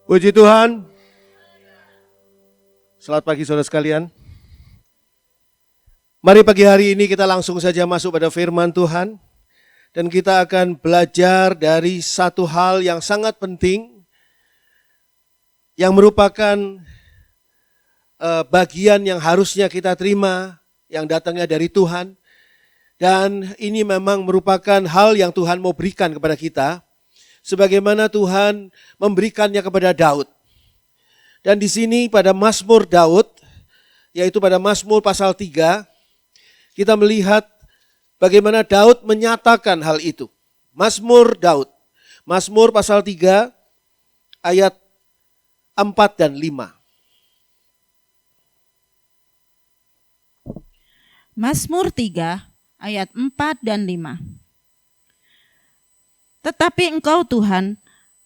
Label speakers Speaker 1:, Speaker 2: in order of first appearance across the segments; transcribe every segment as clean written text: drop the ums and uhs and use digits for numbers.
Speaker 1: Puji Tuhan. Selamat pagi saudara sekalian. Mari pagi hari ini kita langsung saja masuk pada firman Tuhan. Dan kita akan belajar dari satu hal yang sangat penting. Yang merupakan bagian yang harusnya kita terima. Yang datangnya dari Tuhan. Dan ini memang merupakan hal yang Tuhan mau berikan kepada kita. Sebagaimana Tuhan memberikannya kepada Daud. Dan di sini pada Mazmur Daud, yaitu pada Mazmur pasal 3, kita melihat bagaimana Daud menyatakan hal itu. Mazmur Daud, Mazmur pasal 3 ayat 4 dan 5.
Speaker 2: Mazmur 3 ayat 4 dan 5. Tetapi Engkau Tuhan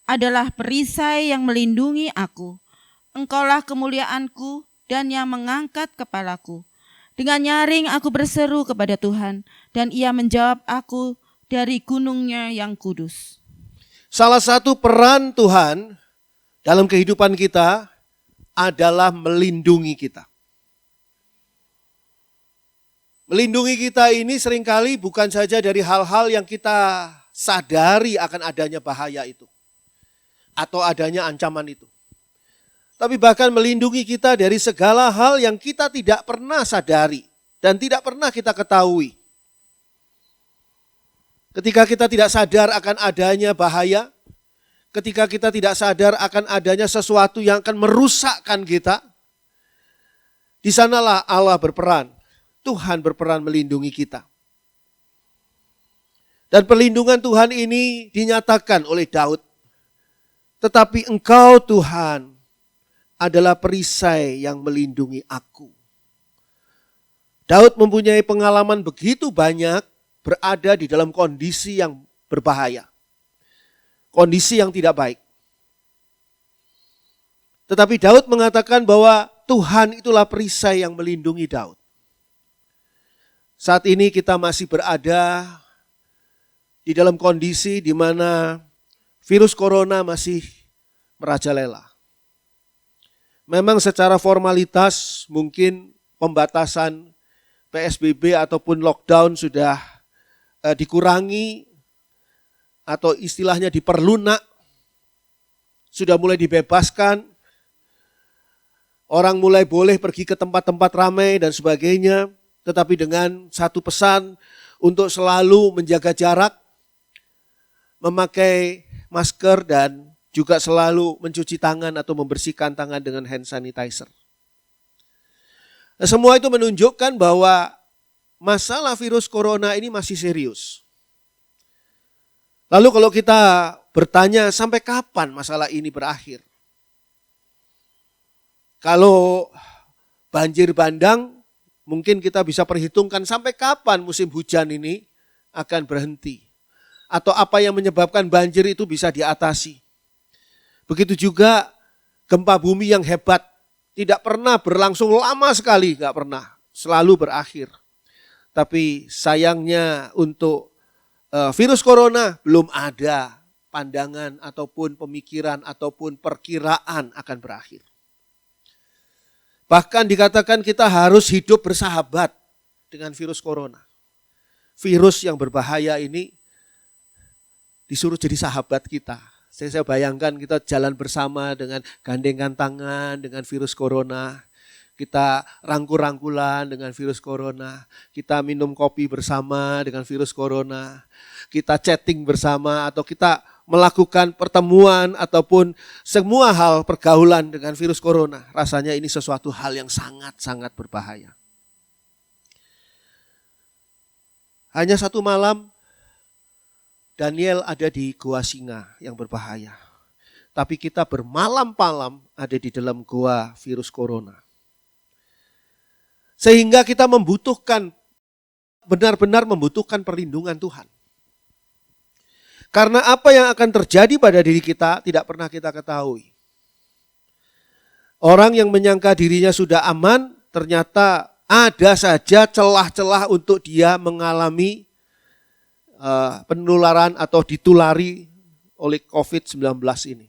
Speaker 2: adalah perisai yang melindungi aku. Engkaulah kemuliaanku dan yang mengangkat kepalaku. Dengan nyaring aku berseru kepada Tuhan dan Ia menjawab aku dari gunungnya yang kudus.
Speaker 1: Salah satu peran Tuhan dalam kehidupan kita adalah melindungi kita. Melindungi kita ini seringkali bukan saja dari hal-hal yang kita sadari akan adanya bahaya itu. Atau adanya ancaman itu. Tapi bahkan melindungi kita dari segala hal yang kita tidak pernah sadari. Dan tidak pernah kita ketahui. Ketika kita tidak sadar akan adanya bahaya. Ketika kita tidak sadar akan adanya sesuatu yang akan merusakkan kita. Di sanalah Allah berperan. Tuhan berperan melindungi kita. Dan perlindungan Tuhan ini dinyatakan oleh Daud. Tetapi Engkau Tuhan adalah perisai yang melindungi aku. Daud mempunyai pengalaman begitu banyak berada di dalam kondisi yang berbahaya. Kondisi yang tidak baik. Tetapi Daud mengatakan bahwa Tuhan itulah perisai yang melindungi Daud. Saat ini kita masih berada di dalam kondisi di mana virus corona masih merajalela. Memang secara formalitas mungkin pembatasan PSBB ataupun lockdown sudah dikurangi atau istilahnya diperlunak, sudah mulai dibebaskan. Orang mulai boleh pergi ke tempat-tempat ramai dan sebagainya, tetapi dengan satu pesan untuk selalu menjaga jarak, memakai masker dan juga selalu mencuci tangan atau membersihkan tangan dengan hand sanitizer. Nah, semua itu menunjukkan bahwa masalah virus corona ini masih serius. Lalu kalau kita bertanya sampai kapan masalah ini berakhir? Kalau banjir bandang mungkin kita bisa perhitungkan sampai kapan musim hujan ini akan berhenti. Atau apa yang menyebabkan banjir itu bisa diatasi. Begitu juga gempa bumi yang hebat. Tidak pernah berlangsung lama sekali, gak pernah. Selalu berakhir. Tapi sayangnya untuk virus corona belum ada pandangan ataupun pemikiran ataupun perkiraan akan berakhir. Bahkan dikatakan kita harus hidup bersahabat dengan virus corona. Virus yang berbahaya ini disuruh jadi sahabat kita. Saya bayangkan kita jalan bersama dengan gandengan tangan dengan virus corona. Kita rangkul-rangkulan dengan virus corona. Kita minum kopi bersama dengan virus corona. Kita chatting bersama atau kita melakukan pertemuan ataupun semua hal pergaulan dengan virus corona. Rasanya ini sesuatu hal yang sangat-sangat berbahaya. Hanya satu malam Daniel ada di gua singa yang berbahaya. Tapi kita bermalam-malam ada di dalam gua virus corona. Sehingga kita benar-benar membutuhkan perlindungan Tuhan. Karena apa yang akan terjadi pada diri kita tidak pernah kita ketahui. Orang yang menyangka dirinya sudah aman, ternyata ada saja celah-celah untuk dia mengalami penularan atau ditulari oleh COVID-19 ini.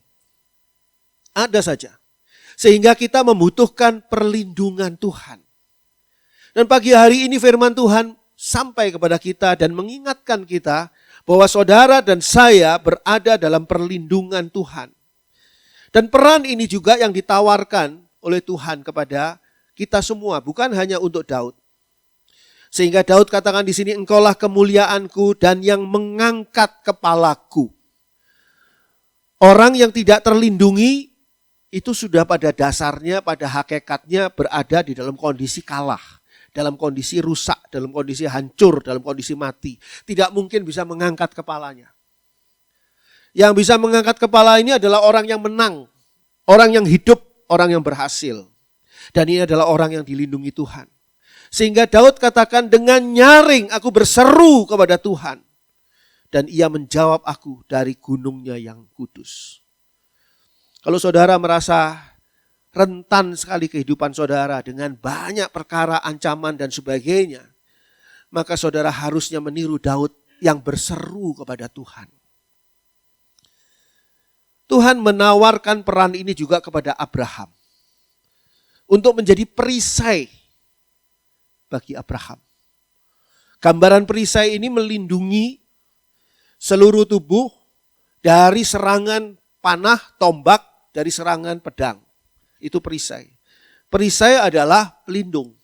Speaker 1: Ada saja. Sehingga kita membutuhkan perlindungan Tuhan. Dan pagi hari ini firman Tuhan sampai kepada kita dan mengingatkan kita bahwa saudara dan saya berada dalam perlindungan Tuhan. Dan peran ini juga yang ditawarkan oleh Tuhan kepada kita semua, bukan hanya untuk Daud. Sehingga Daud katakan di sini, engkaulah kemuliaanku dan yang mengangkat kepalaku. Orang yang tidak terlindungi itu sudah pada dasarnya, pada hakikatnya berada di dalam kondisi kalah, dalam kondisi rusak, dalam kondisi hancur, dalam kondisi mati. Tidak mungkin bisa mengangkat kepalanya. Yang bisa mengangkat kepala ini adalah orang yang menang, orang yang hidup, orang yang berhasil. Dan ini adalah orang yang dilindungi Tuhan. Sehingga Daud katakan, dengan nyaring aku berseru kepada Tuhan. Dan ia menjawab aku dari gunungnya yang kudus. Kalau saudara merasa rentan sekali kehidupan saudara dengan banyak perkara, ancaman dan sebagainya, maka saudara harusnya meniru Daud yang berseru kepada Tuhan. Tuhan menawarkan peran ini juga kepada Abraham. Untuk menjadi perisai bagi Abraham. Gambaran perisai ini melindungi seluruh tubuh dari serangan panah, tombak, dari serangan pedang. Itu perisai. Perisai adalah pelindung.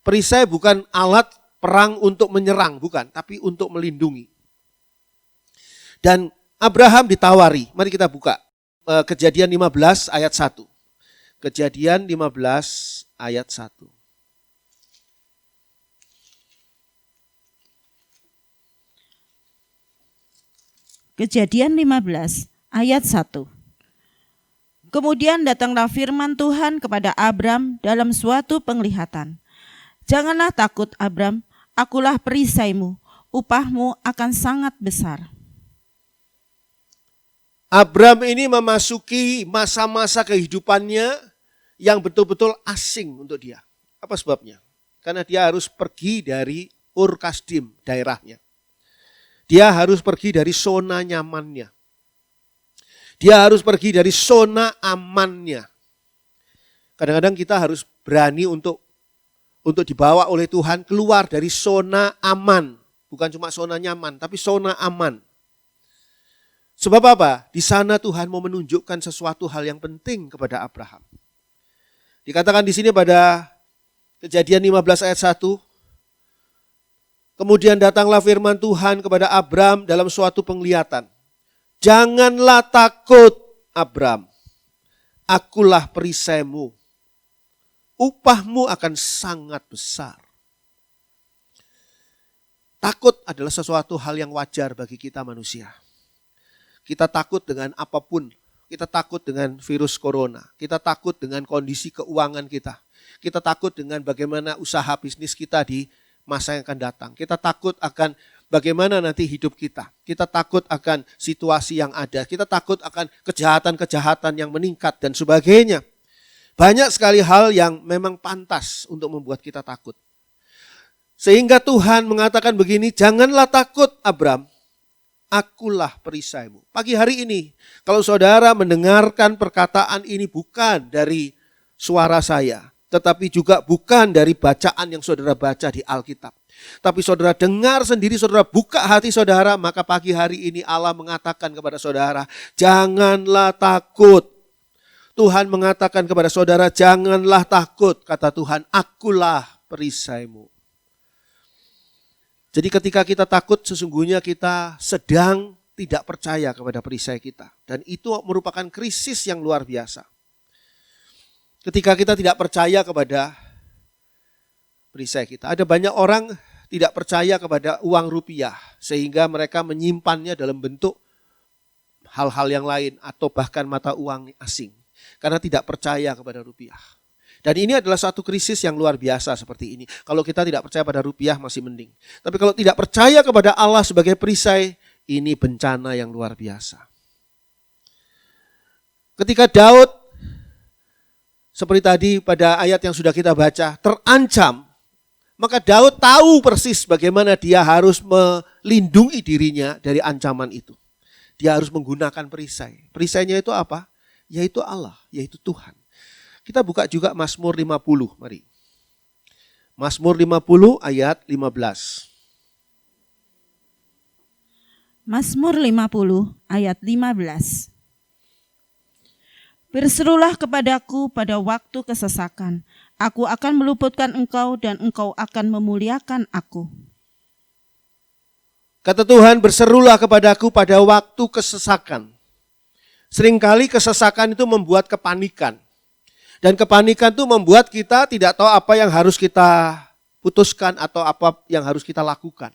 Speaker 1: Perisai bukan alat perang untuk menyerang, bukan, tapi untuk melindungi. Dan Abraham ditawari, mari kita buka Kejadian 15 ayat 1. Kejadian 15 ayat 1.
Speaker 2: Kejadian 15 ayat 1. Kemudian datanglah firman Tuhan kepada Abram dalam suatu penglihatan. Janganlah takut Abram, akulah perisaimu, upahmu akan sangat besar.
Speaker 1: Abram ini memasuki masa-masa kehidupannya yang betul-betul asing untuk dia. Apa sebabnya? Karena dia harus pergi dari Ur Kasdim, daerahnya. Dia harus pergi dari zona nyamannya. Dia harus pergi dari zona amannya. Kadang-kadang kita harus berani untuk dibawa oleh Tuhan keluar dari zona aman. Bukan cuma zona nyaman, tapi zona aman. Sebab apa? Di sana Tuhan mau menunjukkan sesuatu hal yang penting kepada Abraham. Dikatakan di sini pada Kejadian 15 ayat 1. Kemudian datanglah firman Tuhan kepada Abram dalam suatu penglihatan. Janganlah takut Abram, akulah perisaimu, upahmu akan sangat besar. Takut adalah sesuatu hal yang wajar bagi kita manusia. Kita takut dengan apapun, kita takut dengan virus corona, kita takut dengan kondisi keuangan kita, kita takut dengan bagaimana usaha bisnis kita di masa yang akan datang. Kita takut akan bagaimana nanti hidup kita. Kita takut akan situasi yang ada. Kita takut akan kejahatan-kejahatan yang meningkat dan sebagainya. Banyak sekali hal yang memang pantas untuk membuat kita takut. Sehingga Tuhan mengatakan begini, janganlah takut Abram, akulah perisaimu. Pagi hari ini, kalau saudara mendengarkan perkataan ini bukan dari suara saya, tetapi juga bukan dari bacaan yang saudara baca di Alkitab. Tapi saudara dengar sendiri, saudara buka hati saudara, maka pagi hari ini Allah mengatakan kepada saudara, janganlah takut. Tuhan mengatakan kepada saudara, janganlah takut, kata Tuhan, akulah perisaimu. Jadi ketika kita takut, sesungguhnya kita sedang tidak percaya kepada perisai kita. Dan itu merupakan krisis yang luar biasa. Ketika kita tidak percaya kepada perisai kita. Ada banyak orang tidak percaya kepada uang rupiah. Sehingga mereka menyimpannya dalam bentuk hal-hal yang lain. Atau bahkan mata uang asing. Karena tidak percaya kepada rupiah. Dan ini adalah satu krisis yang luar biasa seperti ini. Kalau kita tidak percaya pada rupiah masih mending. Tapi kalau tidak percaya kepada Allah sebagai perisai, ini bencana yang luar biasa. Ketika Daud, seperti tadi pada ayat yang sudah kita baca, terancam, maka Daud tahu persis bagaimana dia harus melindungi dirinya dari ancaman itu. Dia harus menggunakan perisai. Perisainya itu apa? yaitu Allah, yaitu Tuhan. Kita buka juga Mazmur 50, mari. Mazmur 50 ayat 15.
Speaker 2: Mazmur 50 ayat 15. Berserulah kepadaku pada waktu kesesakan. Aku akan meluputkan engkau dan engkau akan memuliakan aku.
Speaker 1: Kata Tuhan, berserulah kepadaku pada waktu kesesakan. Seringkali kesesakan itu membuat kepanikan. Dan kepanikan itu membuat kita tidak tahu apa yang harus kita putuskan atau apa yang harus kita lakukan.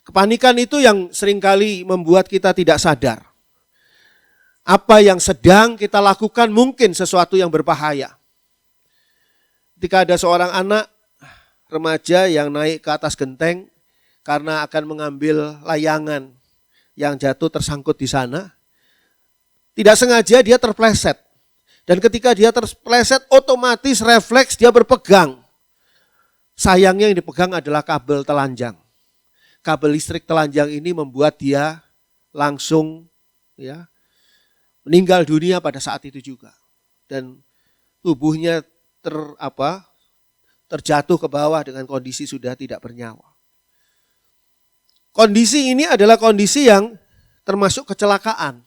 Speaker 1: Kepanikan itu yang seringkali membuat kita tidak sadar. Apa yang sedang kita lakukan mungkin sesuatu yang berbahaya. Ketika ada seorang anak remaja yang naik ke atas genteng karena akan mengambil layangan yang jatuh tersangkut di sana, tidak sengaja dia terpleset. Dan ketika dia terpleset, otomatis refleks dia berpegang. Sayangnya yang dipegang adalah kabel telanjang. Kabel listrik telanjang ini membuat dia langsung meninggal dunia pada saat itu juga. Dan tubuhnya terjatuh ke bawah dengan kondisi sudah tidak bernyawa. Kondisi ini adalah kondisi yang termasuk kecelakaan.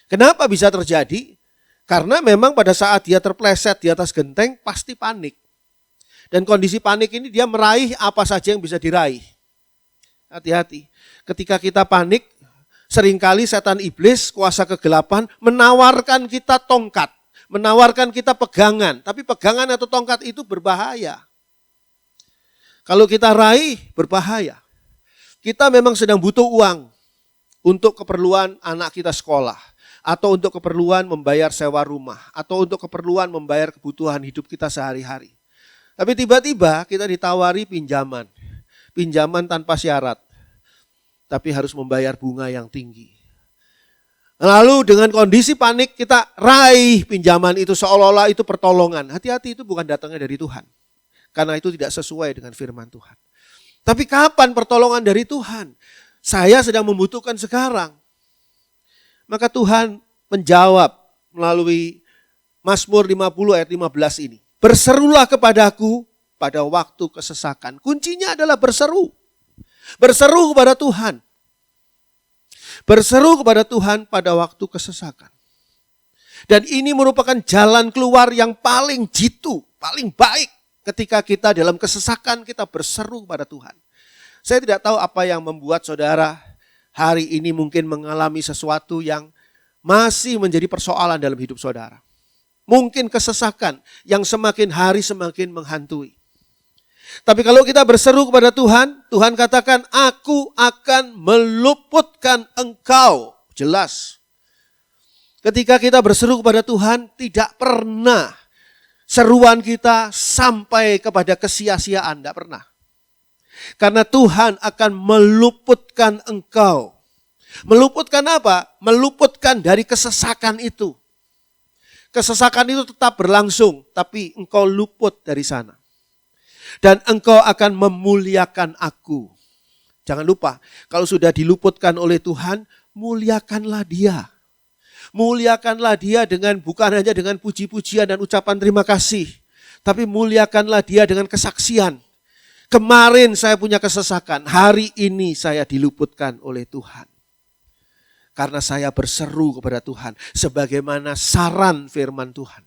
Speaker 1: Kenapa bisa terjadi? Karena memang pada saat dia terpleset di atas genteng pasti panik. Dan kondisi panik ini dia meraih apa saja yang bisa diraih. Hati-hati. Ketika kita panik, seringkali setan iblis, kuasa kegelapan menawarkan kita tongkat. Menawarkan kita pegangan. Tapi pegangan atau tongkat itu berbahaya. Kalau kita raih, berbahaya. Kita memang sedang butuh uang untuk keperluan anak kita sekolah. Atau untuk keperluan membayar sewa rumah. Atau untuk keperluan membayar kebutuhan hidup kita sehari-hari. Tapi tiba-tiba kita ditawari pinjaman. Pinjaman tanpa syarat. Tapi harus membayar bunga yang tinggi. Lalu dengan kondisi panik kita raih pinjaman itu seolah-olah itu pertolongan. Hati-hati, itu bukan datangnya dari Tuhan. Karena itu tidak sesuai dengan firman Tuhan. Tapi kapan pertolongan dari Tuhan? Saya sedang membutuhkan sekarang. Maka Tuhan menjawab melalui Mazmur 50 ayat 15 ini. Berserulah kepadaku pada waktu kesesakan. Kuncinya adalah berseru. Berseru kepada Tuhan. Berseru kepada Tuhan pada waktu kesesakan. Dan ini merupakan jalan keluar yang paling jitu, paling baik. Ketika kita dalam kesesakan kita berseru kepada Tuhan. Saya tidak tahu apa yang membuat saudara hari ini mungkin mengalami sesuatu yang masih menjadi persoalan dalam hidup saudara. Mungkin kesesakan yang semakin hari semakin menghantui. Tapi kalau kita berseru kepada Tuhan, Tuhan katakan, aku akan meluputkan engkau. Jelas. Ketika kita berseru kepada Tuhan, tidak pernah seruan kita sampai kepada kesia-siaan. Tidak pernah. Karena Tuhan akan meluputkan engkau. Meluputkan apa? Meluputkan dari kesesakan itu. Kesesakan itu tetap berlangsung, tapi engkau luput dari sana. Dan engkau akan memuliakan aku. Jangan lupa, kalau sudah diluputkan oleh Tuhan, muliakanlah Dia. Muliakanlah Dia bukan hanya dengan puji-pujian dan ucapan terima kasih. Tapi muliakanlah Dia dengan kesaksian. Kemarin saya punya kesesakan, hari ini saya diluputkan oleh Tuhan. Karena saya berseru kepada Tuhan, sebagaimana saran firman Tuhan.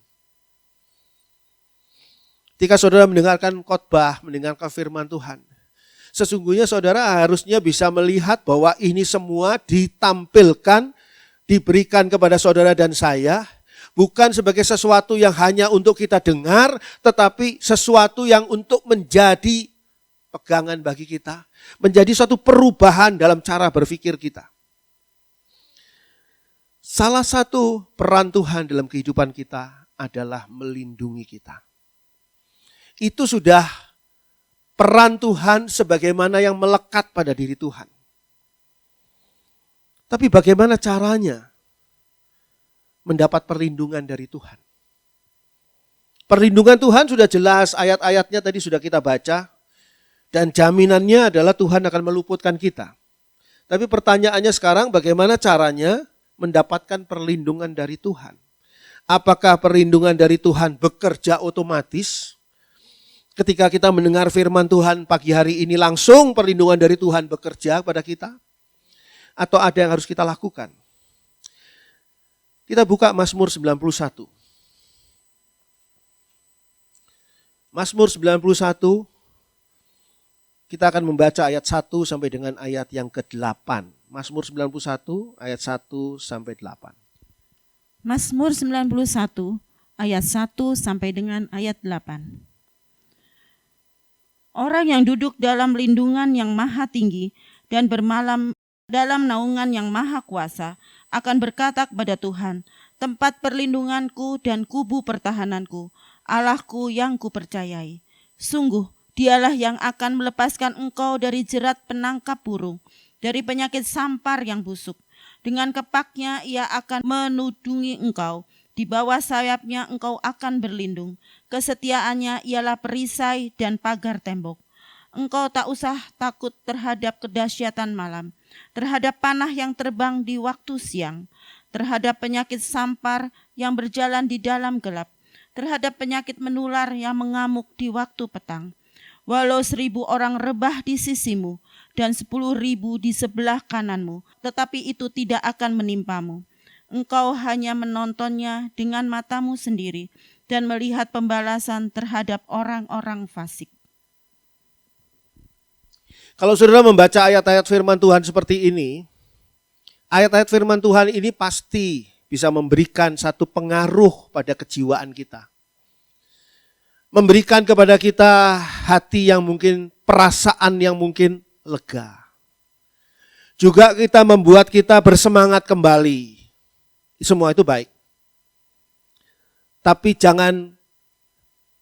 Speaker 1: Ketika saudara mendengarkan khotbah, mendengarkan firman Tuhan, sesungguhnya saudara harusnya bisa melihat bahwa ini semua ditampilkan, diberikan kepada saudara dan saya, bukan sebagai sesuatu yang hanya untuk kita dengar, tetapi sesuatu yang untuk menjadi pegangan bagi kita, menjadi suatu perubahan dalam cara berpikir kita. Salah satu peran Tuhan dalam kehidupan kita adalah melindungi kita. Itu sudah peran Tuhan sebagaimana yang melekat pada diri Tuhan. Tapi bagaimana caranya mendapat perlindungan dari Tuhan? Perlindungan Tuhan sudah jelas, ayat-ayatnya tadi sudah kita baca. Dan jaminannya adalah Tuhan akan meluputkan kita. Tapi pertanyaannya sekarang bagaimana caranya mendapatkan perlindungan dari Tuhan? Apakah perlindungan dari Tuhan bekerja otomatis? Ketika kita mendengar firman Tuhan pagi hari ini langsung perlindungan dari Tuhan bekerja pada kita? Atau ada yang harus kita lakukan? Kita buka Mazmur 91. Mazmur 91, kita akan membaca ayat 1 sampai dengan ayat yang ke-8. Mazmur 91 ayat 1 sampai 8.
Speaker 2: Mazmur 91 ayat 1 sampai dengan ayat 8. Orang yang duduk dalam lindungan yang maha tinggi dan bermalam dalam naungan yang maha kuasa akan berkata kepada Tuhan, tempat perlindunganku dan kubu pertahananku, Allahku yang kupercayai. Sungguh, dialah yang akan melepaskan engkau dari jerat penangkap burung, dari penyakit sampar yang busuk. Dengan kepaknya ia akan menudungi engkau, di bawah sayapnya engkau akan berlindung. Kesetiaannya ialah perisai dan pagar tembok. Engkau tak usah takut terhadap kedahsyatan malam, terhadap panah yang terbang di waktu siang, terhadap penyakit sampar yang berjalan di dalam gelap, terhadap penyakit menular yang mengamuk di waktu petang. Walau 1.000 orang rebah di sisimu dan 10.000 di sebelah kananmu, tetapi itu tidak akan menimpamu. Engkau hanya menontonnya dengan matamu sendiri dan melihat pembalasan terhadap orang-orang fasik.
Speaker 1: Kalau saudara membaca ayat-ayat firman Tuhan seperti ini, ayat-ayat firman Tuhan ini pasti bisa memberikan satu pengaruh pada kejiwaan kita. Memberikan kepada kita hati yang mungkin, perasaan yang mungkin lega. Juga kita membuat kita bersemangat kembali. Semua itu baik. Tapi jangan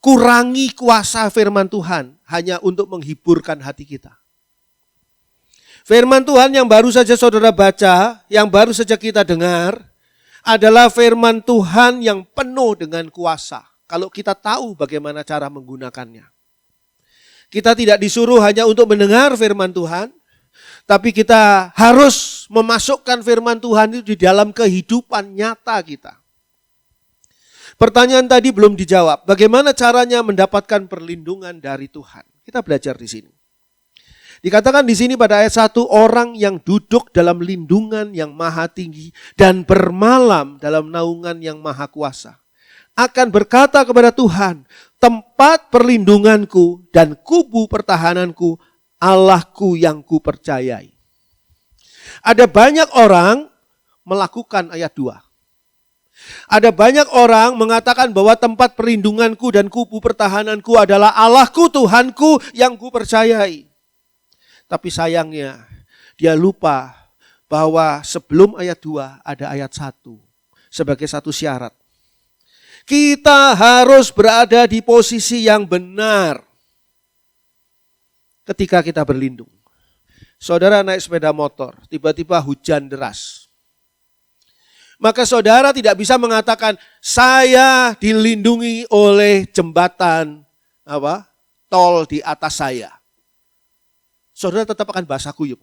Speaker 1: kurangi kuasa firman Tuhan hanya untuk menghiburkan hati kita. Firman Tuhan yang baru saja saudara baca, yang baru saja kita dengar, adalah firman Tuhan yang penuh dengan kuasa. Kalau kita tahu bagaimana cara menggunakannya. Kita tidak disuruh hanya untuk mendengar firman Tuhan, tapi kita harus memasukkan firman Tuhan itu di dalam kehidupan nyata kita. Pertanyaan tadi belum dijawab. Bagaimana caranya mendapatkan perlindungan dari Tuhan? Kita belajar di sini. Dikatakan di sini pada ayat 1, orang yang duduk dalam lindungan yang maha tinggi dan bermalam dalam naungan yang maha kuasa akan berkata kepada Tuhan, tempat perlindunganku dan kubu pertahananku, Allahku yang kupercayai. Ada banyak orang melakukan ayat 2. Ada banyak orang mengatakan bahwa tempat perlindunganku dan kubu pertahananku adalah Allahku, Tuhanku yang kupercayai. Tapi sayangnya dia lupa bahwa sebelum ayat 2 ada ayat 1 sebagai satu syarat. Kita harus berada di posisi yang benar ketika kita berlindung. Saudara naik sepeda motor, tiba-tiba hujan deras. Maka saudara tidak bisa mengatakan, saya dilindungi oleh jembatan tol di atas saya. Saudara tetap akan basah kuyup.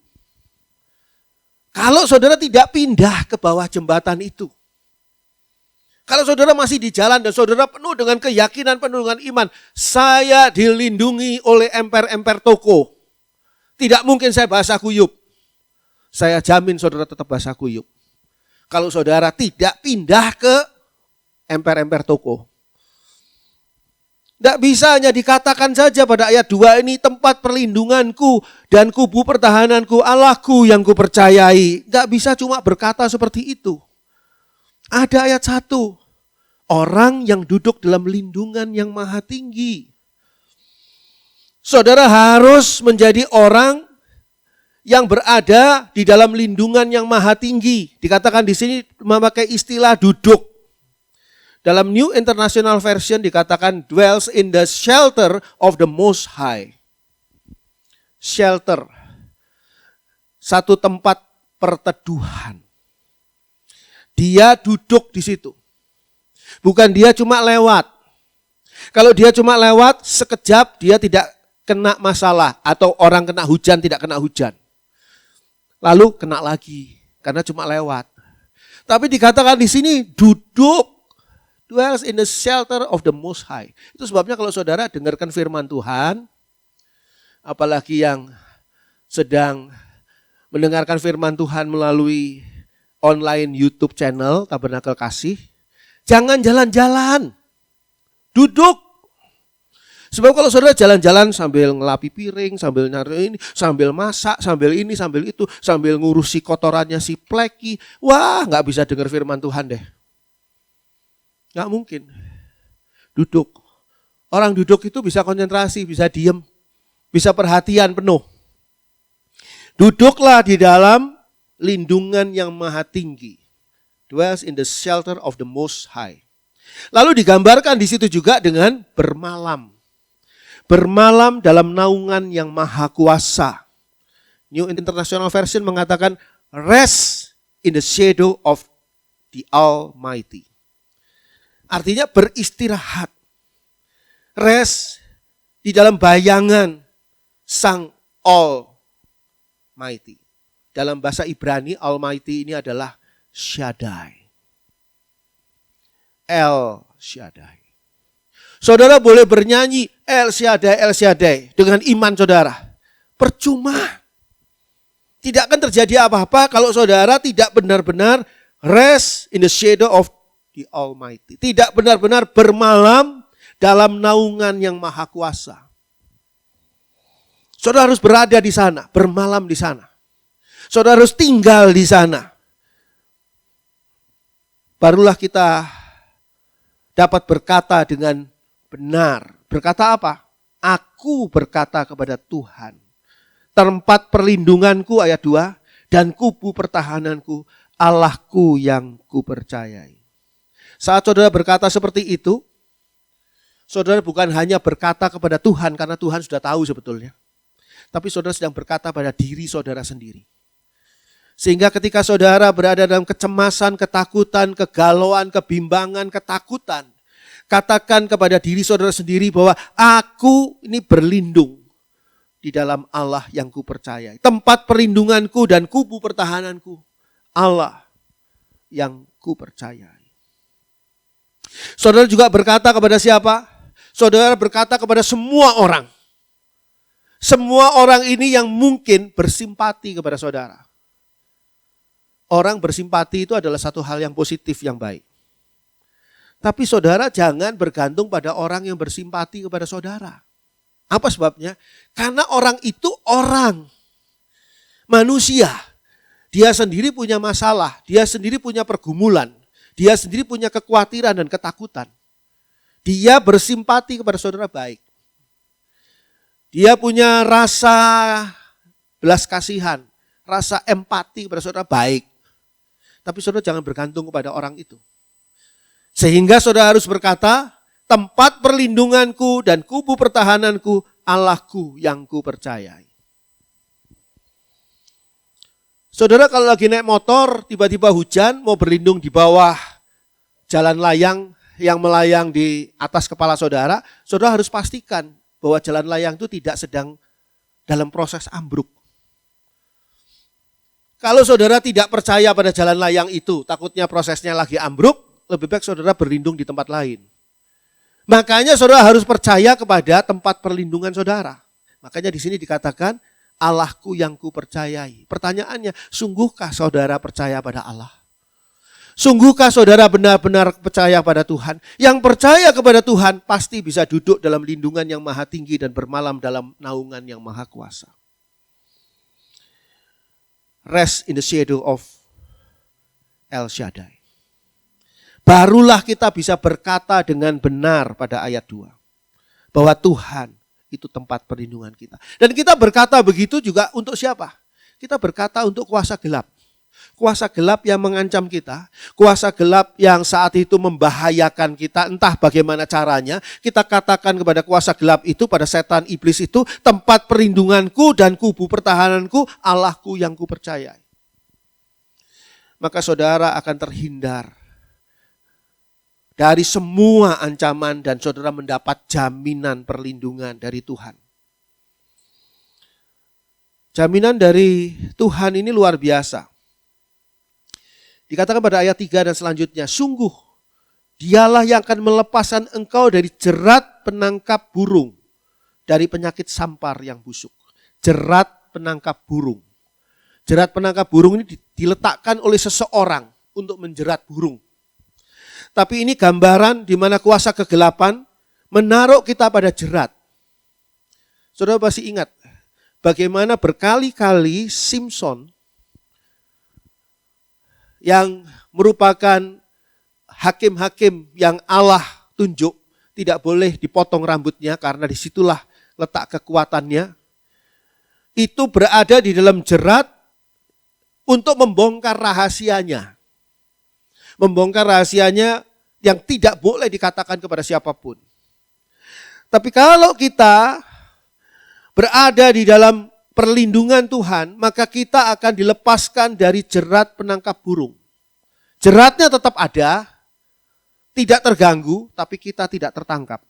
Speaker 1: Kalau saudara tidak pindah ke bawah jembatan itu. Kalau saudara masih di jalan dan saudara penuh dengan keyakinan, penuh dengan iman. Saya dilindungi oleh emper-emper toko. Tidak mungkin saya basah kuyup. Saya jamin saudara tetap basah kuyup. Kalau saudara tidak pindah ke emper-emper toko. Tidak bisa hanya dikatakan saja pada ayat 2 ini, tempat perlindunganku dan kubu pertahananku, Allahku yang kupercayai. Tidak bisa cuma berkata seperti itu. Ada ayat 1, orang yang duduk dalam lindungan yang maha tinggi. Saudara harus menjadi orang yang berada di dalam lindungan yang maha tinggi. Dikatakan di sini memakai istilah duduk. Dalam New International Version dikatakan dwells in the shelter of the Most High. Shelter, satu tempat perteduhan. Dia duduk di situ. Bukan dia cuma lewat. Kalau dia cuma lewat, sekejap dia tidak kena masalah. Atau orang kena hujan, tidak kena hujan. Lalu kena lagi, karena cuma lewat. Tapi dikatakan di sini duduk Dwells in the shelter of the Most High. Itu sebabnya kalau saudara dengarkan firman Tuhan, apalagi yang sedang mendengarkan firman Tuhan melalui online YouTube channel Tabernakel Kasih, jangan jalan-jalan, duduk. Sebab kalau saudara jalan-jalan sambil ngelapi piring, sambil nyari ini, sambil masak, sambil ini, sambil itu, sambil ngurusi kotorannya si pleki, wah gak bisa dengar firman Tuhan deh. Gak mungkin. Duduk. Orang duduk itu bisa konsentrasi, bisa diem, bisa perhatian penuh. Duduklah di dalam lindungan yang maha tinggi. Dwells in the shelter of the Most High. Lalu digambarkan di situ juga dengan bermalam. Bermalam dalam naungan yang maha kuasa. New International Version mengatakan rest in the shadow of the Almighty. Artinya beristirahat. Rest di dalam bayangan Sang Almighty. Dalam bahasa Ibrani Almighty ini adalah Shaddai. El Shaddai. Saudara boleh bernyanyi El Shaddai, El Shaddai dengan iman saudara. Percuma. Tidak akan terjadi apa-apa kalau saudara tidak benar-benar rest in the shadow of the Almighty. Tidak benar-benar bermalam dalam naungan yang maha kuasa. Saudara harus berada di sana, bermalam di sana. Saudara harus tinggal di sana. Barulah kita dapat berkata dengan benar. Berkata apa? Aku berkata kepada Tuhan. Tempat perlindunganku ayat 2. Dan kubu pertahananku, Allahku yang kupercayai. Saat saudara berkata seperti itu, saudara bukan hanya berkata kepada Tuhan karena Tuhan sudah tahu sebetulnya. Tapi saudara sedang berkata pada diri saudara sendiri. Sehingga ketika saudara berada dalam kecemasan, ketakutan, kegalauan, kebimbangan, ketakutan, katakan kepada diri saudara sendiri bahwa aku ini berlindung di dalam Allah yang kupercayai. Tempat perlindunganku dan kubu pertahananku, Allah yang kupercayai. Saudara juga berkata kepada siapa? Saudara berkata kepada semua orang. Semua orang ini yang mungkin bersimpati kepada saudara. Orang bersimpati itu adalah satu hal yang positif, yang baik. Tapi saudara jangan bergantung pada orang yang bersimpati kepada saudara. Apa sebabnya? Karena orang itu orang. Manusia. Dia sendiri punya masalah. Dia sendiri punya pergumulan. Dia sendiri punya kekhawatiran dan ketakutan. Dia bersimpati kepada saudara baik. Dia punya rasa belas kasihan. Rasa empati kepada saudara baik. Tapi saudara jangan bergantung kepada orang itu. Sehingga saudara harus berkata, tempat perlindunganku dan kubu pertahananku, Allahku yang kupercayai. Saudara kalau lagi naik motor, tiba-tiba hujan, mau berlindung di bawah jalan layang yang melayang di atas kepala saudara, saudara harus pastikan bahwa jalan layang itu tidak sedang dalam proses ambruk. Kalau saudara tidak percaya pada jalan layang itu, takutnya prosesnya lagi ambruk, lebih baik saudara berlindung di tempat lain. Makanya saudara harus percaya kepada tempat perlindungan saudara. Makanya di sini dikatakan, Allahku yang kupercayai. Pertanyaannya, sungguhkah saudara percaya pada Allah? Sungguhkah saudara benar-benar percaya pada Tuhan? Yang percaya kepada Tuhan pasti bisa duduk dalam lindungan yang maha tinggi dan bermalam dalam naungan yang maha kuasa. Rest in the shadow of El Shaddai. Barulah kita bisa berkata dengan benar pada ayat 2. Bahwa Tuhan itu tempat perlindungan kita. Dan kita berkata begitu juga untuk siapa? Kita berkata untuk kuasa gelap. Kuasa gelap yang mengancam kita. Kuasa gelap yang saat itu membahayakan kita. Entah bagaimana caranya. Kita katakan kepada kuasa gelap itu, pada setan iblis itu, tempat perlindunganku dan kubu pertahananku, Allahku yang kupercayai. Maka saudara akan terhindar dari semua ancaman dan saudara mendapat jaminan perlindungan dari Tuhan. Jaminan dari Tuhan ini luar biasa. Dikatakan pada ayat 3 dan selanjutnya, sungguh Dialah yang akan melepaskan engkau dari jerat penangkap burung, dari penyakit sampar yang busuk. Jerat penangkap burung. Jerat penangkap burung ini diletakkan oleh seseorang untuk menjerat burung. Tapi ini gambaran di mana kuasa kegelapan menaruh kita pada jerat. Saudara pasti ingat bagaimana berkali-kali Simpson yang merupakan hakim-hakim yang Allah tunjuk tidak boleh dipotong rambutnya karena disitulah letak kekuatannya. Itu berada di dalam jerat untuk membongkar rahasianya. Membongkar rahasianya yang tidak boleh dikatakan kepada siapapun. Tapi kalau kita berada di dalam perlindungan Tuhan, maka kita akan dilepaskan dari jerat penangkap burung. Jeratnya tetap ada, tidak terganggu, tapi kita tidak tertangkap.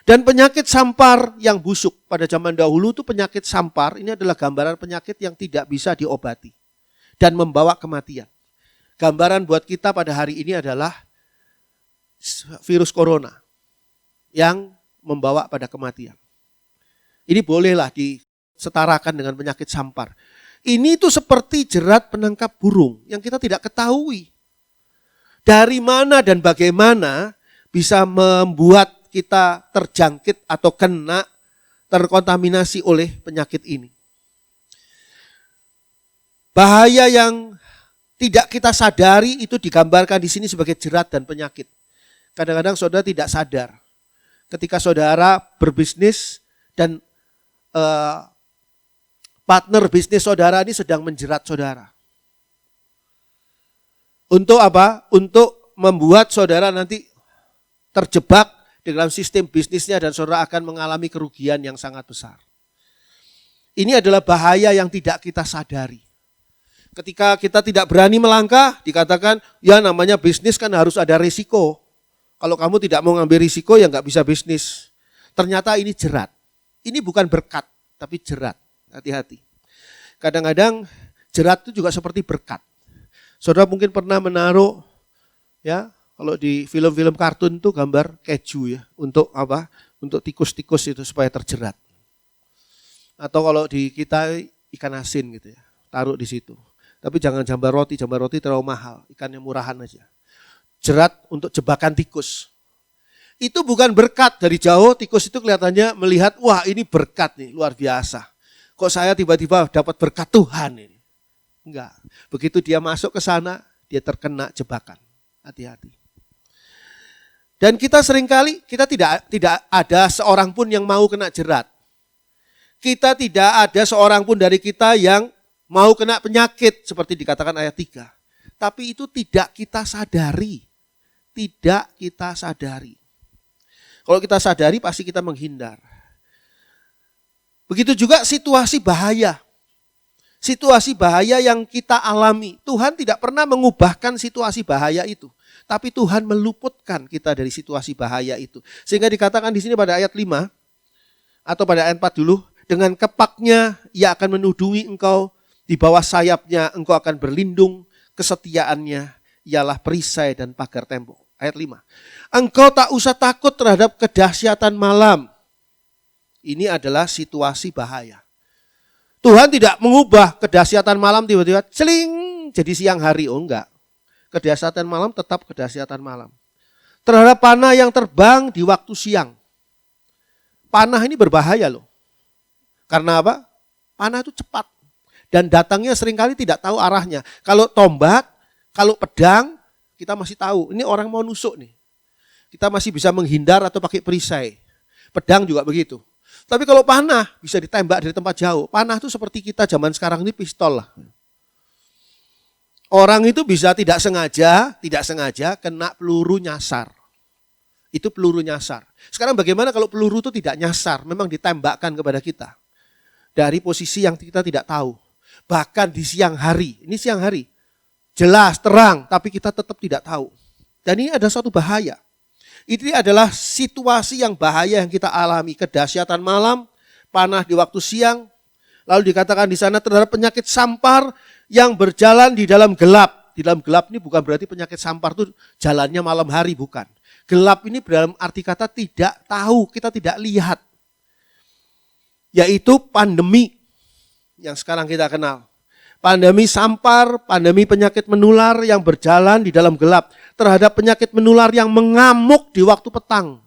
Speaker 1: Dan penyakit sampar yang busuk pada zaman dahulu itu penyakit sampar, ini adalah gambaran penyakit yang tidak bisa diobati dan membawa kematian. Gambaran buat kita pada hari ini adalah virus corona yang membawa pada kematian. Ini bolehlah disetarakan dengan penyakit sampar. Ini tuh seperti jerat penangkap burung yang kita tidak ketahui. Dari mana dan bagaimana bisa membuat kita terjangkit atau kena terkontaminasi oleh penyakit ini. Bahaya yang tidak kita sadari itu digambarkan di sini sebagai jerat dan penyakit. Kadang-kadang saudara tidak sadar. Ketika saudara berbisnis dan partner bisnis saudara ini sedang menjerat saudara. Untuk apa? Untuk membuat saudara nanti terjebak di dalam sistem bisnisnya dan saudara akan mengalami kerugian yang sangat besar. Ini adalah bahaya yang tidak kita sadari. Ketika kita tidak berani melangkah, dikatakan ya namanya bisnis kan harus ada risiko. Kalau kamu tidak mau ngambil risiko ya nggak bisa bisnis. Ternyata ini jerat. Ini bukan berkat, tapi jerat. Hati-hati. Kadang-kadang jerat itu juga seperti berkat. Saudara mungkin pernah menaruh, ya kalau di film-film kartun itu gambar keju ya, untuk apa? Untuk tikus-tikus itu supaya terjerat. Atau kalau di kita ikan asin gitu ya, taruh di situ. Tapi jangan jambar roti terlalu mahal, ikannya murahan aja. Jerat untuk jebakan tikus. Itu bukan berkat, dari jauh tikus itu kelihatannya melihat, wah ini berkat nih, luar biasa. Kok saya tiba-tiba dapat berkat Tuhan ini? Enggak, begitu dia masuk ke sana, dia terkena jebakan. Hati-hati. Dan kita seringkali, kita tidak ada seorang pun yang mau kena jerat. Kita tidak ada seorang pun dari kita yang mau kena penyakit, seperti dikatakan ayat 3. Tapi itu tidak kita sadari. Tidak kita sadari. Kalau kita sadari pasti kita menghindar. Begitu juga situasi bahaya. Situasi bahaya yang kita alami. Tuhan tidak pernah mengubahkan situasi bahaya itu. Tapi Tuhan meluputkan kita dari situasi bahaya itu. Sehingga dikatakan di sini pada ayat 5. Atau pada ayat 4 dulu. Dengan kepaknya ia akan menudungi engkau. Di bawah sayapnya engkau akan berlindung. Kesetiaannya ialah perisai dan pagar tembok. Ayat 5. Engkau tak usah takut terhadap kedahsyatan malam. Ini adalah situasi bahaya. Tuhan tidak mengubah kedahsyatan malam tiba-tiba celing jadi siang hari. Oh enggak. Kedahsyatan malam tetap kedahsyatan malam. Terhadap panah yang terbang di waktu siang. Panah ini berbahaya loh. Karena apa? Panah itu cepat. Dan datangnya seringkali tidak tahu arahnya. Kalau tombak, kalau pedang, kita masih tahu, ini orang mau nusuk nih. Kita masih bisa menghindar atau pakai perisai. Pedang juga begitu. Tapi kalau panah bisa ditembak dari tempat jauh. Panah itu seperti kita zaman sekarang ini pistol lah. Orang itu bisa tidak sengaja kena peluru nyasar. Itu peluru nyasar. Sekarang bagaimana kalau peluru itu tidak nyasar, memang ditembakkan kepada kita. Dari posisi yang kita tidak tahu. Bahkan di siang hari, ini siang hari. Jelas, terang, tapi kita tetap tidak tahu. Dan ini ada suatu bahaya. Ini adalah situasi yang bahaya yang kita alami. Kedahsyatan malam, panah di waktu siang. Lalu dikatakan di sana terhadap penyakit sampar yang berjalan di dalam gelap. Di dalam gelap ini bukan berarti penyakit sampar itu jalannya malam hari, bukan. Gelap ini dalam arti kata tidak tahu, kita tidak lihat. Yaitu pandemi yang sekarang kita kenal. Pandemi sampar, pandemi penyakit menular yang berjalan di dalam gelap. Terhadap penyakit menular yang mengamuk di waktu petang.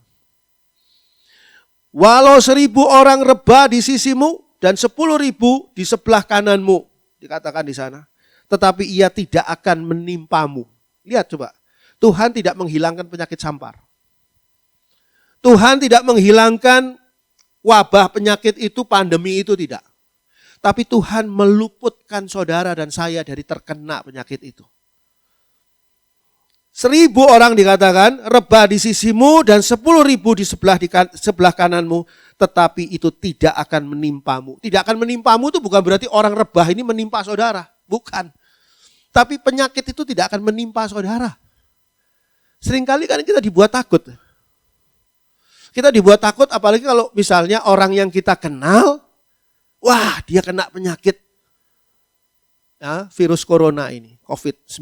Speaker 1: Walau 1.000 orang rebah di sisimu dan 10.000 di sebelah kananmu. Dikatakan di sana. Tetapi ia tidak akan menimpamu. Lihat coba. Tuhan tidak menghilangkan penyakit sampar. Tuhan tidak menghilangkan wabah penyakit itu, pandemi itu tidak. Tapi Tuhan meluputkan saudara dan saya dari terkena penyakit itu. 1.000 orang dikatakan rebah di sisimu dan 10.000 di sebelah kananmu. Tetapi itu tidak akan menimpamu. Tidak akan menimpamu itu bukan berarti orang rebah ini menimpa saudara. Bukan. Tapi penyakit itu tidak akan menimpa saudara. Seringkali kan kita dibuat takut. Kita dibuat takut apalagi kalau misalnya orang yang kita kenal, wah dia kena penyakit ya, virus corona ini, COVID-19.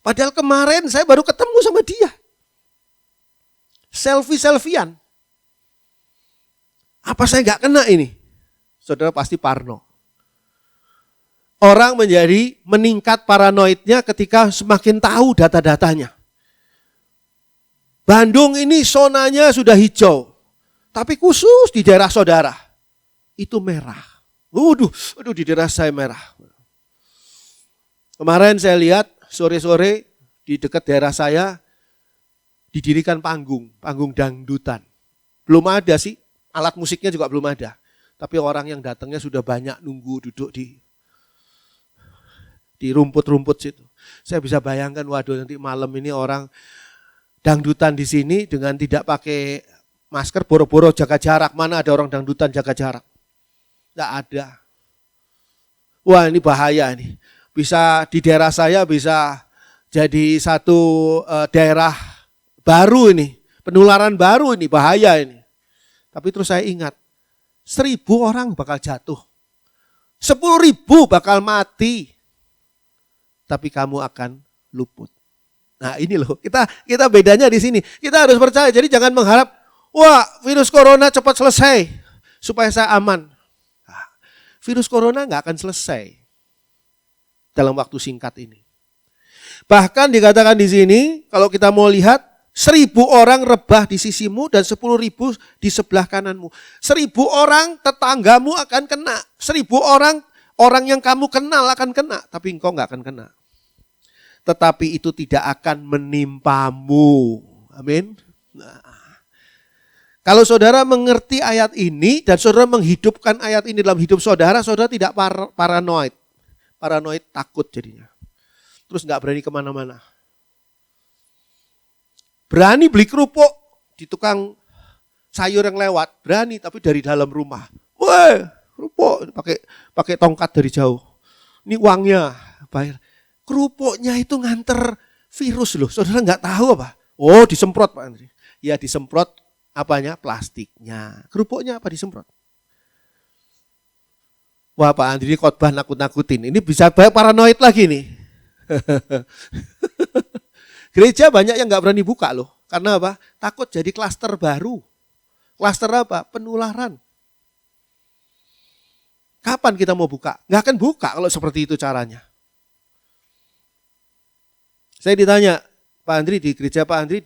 Speaker 1: Padahal kemarin saya baru ketemu sama dia. Selfie-selfian. Apa saya nggak kena ini? Saudara pasti parno. Orang menjadi meningkat paranoidnya ketika semakin tahu data-datanya. Bandung ini zonanya sudah hijau. Tapi khusus di daerah saudara, itu merah. Waduh, di daerah saya merah. Kemarin saya lihat sore-sore di dekat daerah saya didirikan panggung dangdutan. Belum ada sih, alat musiknya juga belum ada. Tapi orang yang datangnya sudah banyak nunggu duduk di rumput-rumput situ. Saya bisa bayangkan, waduh nanti malam ini orang dangdutan di sini dengan tidak pakai masker, boro-boro jaga jarak. Mana ada orang dangdutan jaga jarak? Tidak ada. Wah ini bahaya ini. Bisa di daerah saya bisa jadi satu daerah baru ini. Penularan baru ini, bahaya ini. Tapi terus saya ingat, 1.000 orang bakal jatuh. 10.000 bakal mati. Tapi kamu akan luput. Nah ini loh, kita bedanya di sini. Kita harus percaya, jadi jangan mengharap, wah virus corona cepat selesai supaya saya aman. Nah, virus corona nggak akan selesai dalam waktu singkat ini. Bahkan dikatakan di sini, kalau kita mau lihat, 1.000 orang rebah di sisimu dan 10.000 di sebelah kananmu. 1.000 orang tetanggamu akan kena. 1.000 orang yang kamu kenal akan kena, tapi engkau nggak akan kena. Tetapi itu tidak akan menimpamu. Amin. Nah, kalau saudara mengerti ayat ini dan saudara menghidupkan ayat ini dalam hidup saudara, saudara tidak paranoid. Paranoid takut jadinya. Terus nggak berani kemana-mana. Berani beli kerupuk di tukang sayur yang lewat, berani tapi dari dalam rumah. Woi, kerupuk pakai tongkat dari jauh. Ini uangnya bayar. Kerupuknya itu nganter virus loh. Saudara nggak tahu apa? Oh, disemprot Pak Andri. Ya disemprot apanya? Plastiknya. Kerupuknya apa disemprot? Wah Pak Andri khotbah nakut-nakutin. Ini bisa paranoid lagi nih. Gereja banyak yang nggak berani buka loh. Karena apa? Takut jadi klaster baru. Klaster apa? Penularan. Kapan kita mau buka? Nggak akan buka kalau seperti itu caranya. Saya ditanya, Pak Andri di gereja Pak Andri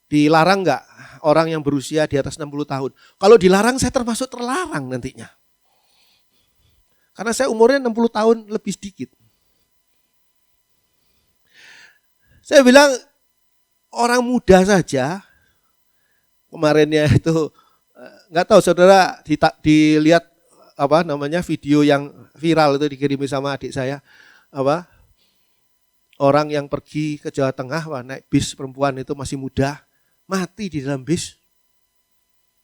Speaker 1: dilarang nggak orang yang berusia di atas 60 tahun? Kalau dilarang saya termasuk terlarang nantinya. Karena saya umurnya 60 tahun lebih sedikit. Saya bilang orang muda saja, kemarinnya itu nggak tahu saudara dilihat apa namanya video yang viral itu dikirimi sama adik saya, apa orang yang pergi ke Jawa Tengah, wah, naik bis perempuan itu masih muda, mati di dalam bis.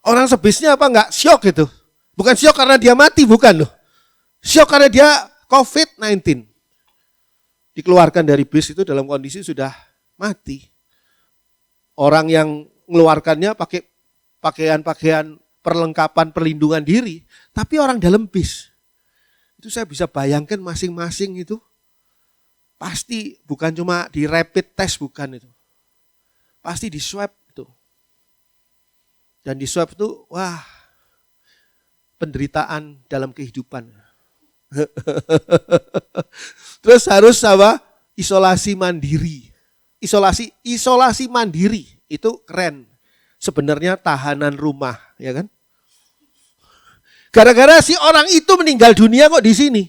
Speaker 1: Orang sebisnya apa nggak syok gitu? Bukan syok karena dia mati, bukan loh. Syok karena dia COVID-19. Dikeluarkan dari bis itu dalam kondisi sudah mati. Orang yang mengeluarkannya pakai pakaian-pakaian perlengkapan perlindungan diri, tapi orang dalam bis. Itu saya bisa bayangkan masing-masing itu Pasti bukan cuma di rapid test, bukan itu. Pasti di swab itu. Dan di swab itu, wah, penderitaan dalam kehidupan. Terus harus apa? Isolasi mandiri. Isolasi mandiri itu keren. Sebenarnya tahanan rumah, ya kan? Gara-gara si orang itu meninggal dunia kok di sini.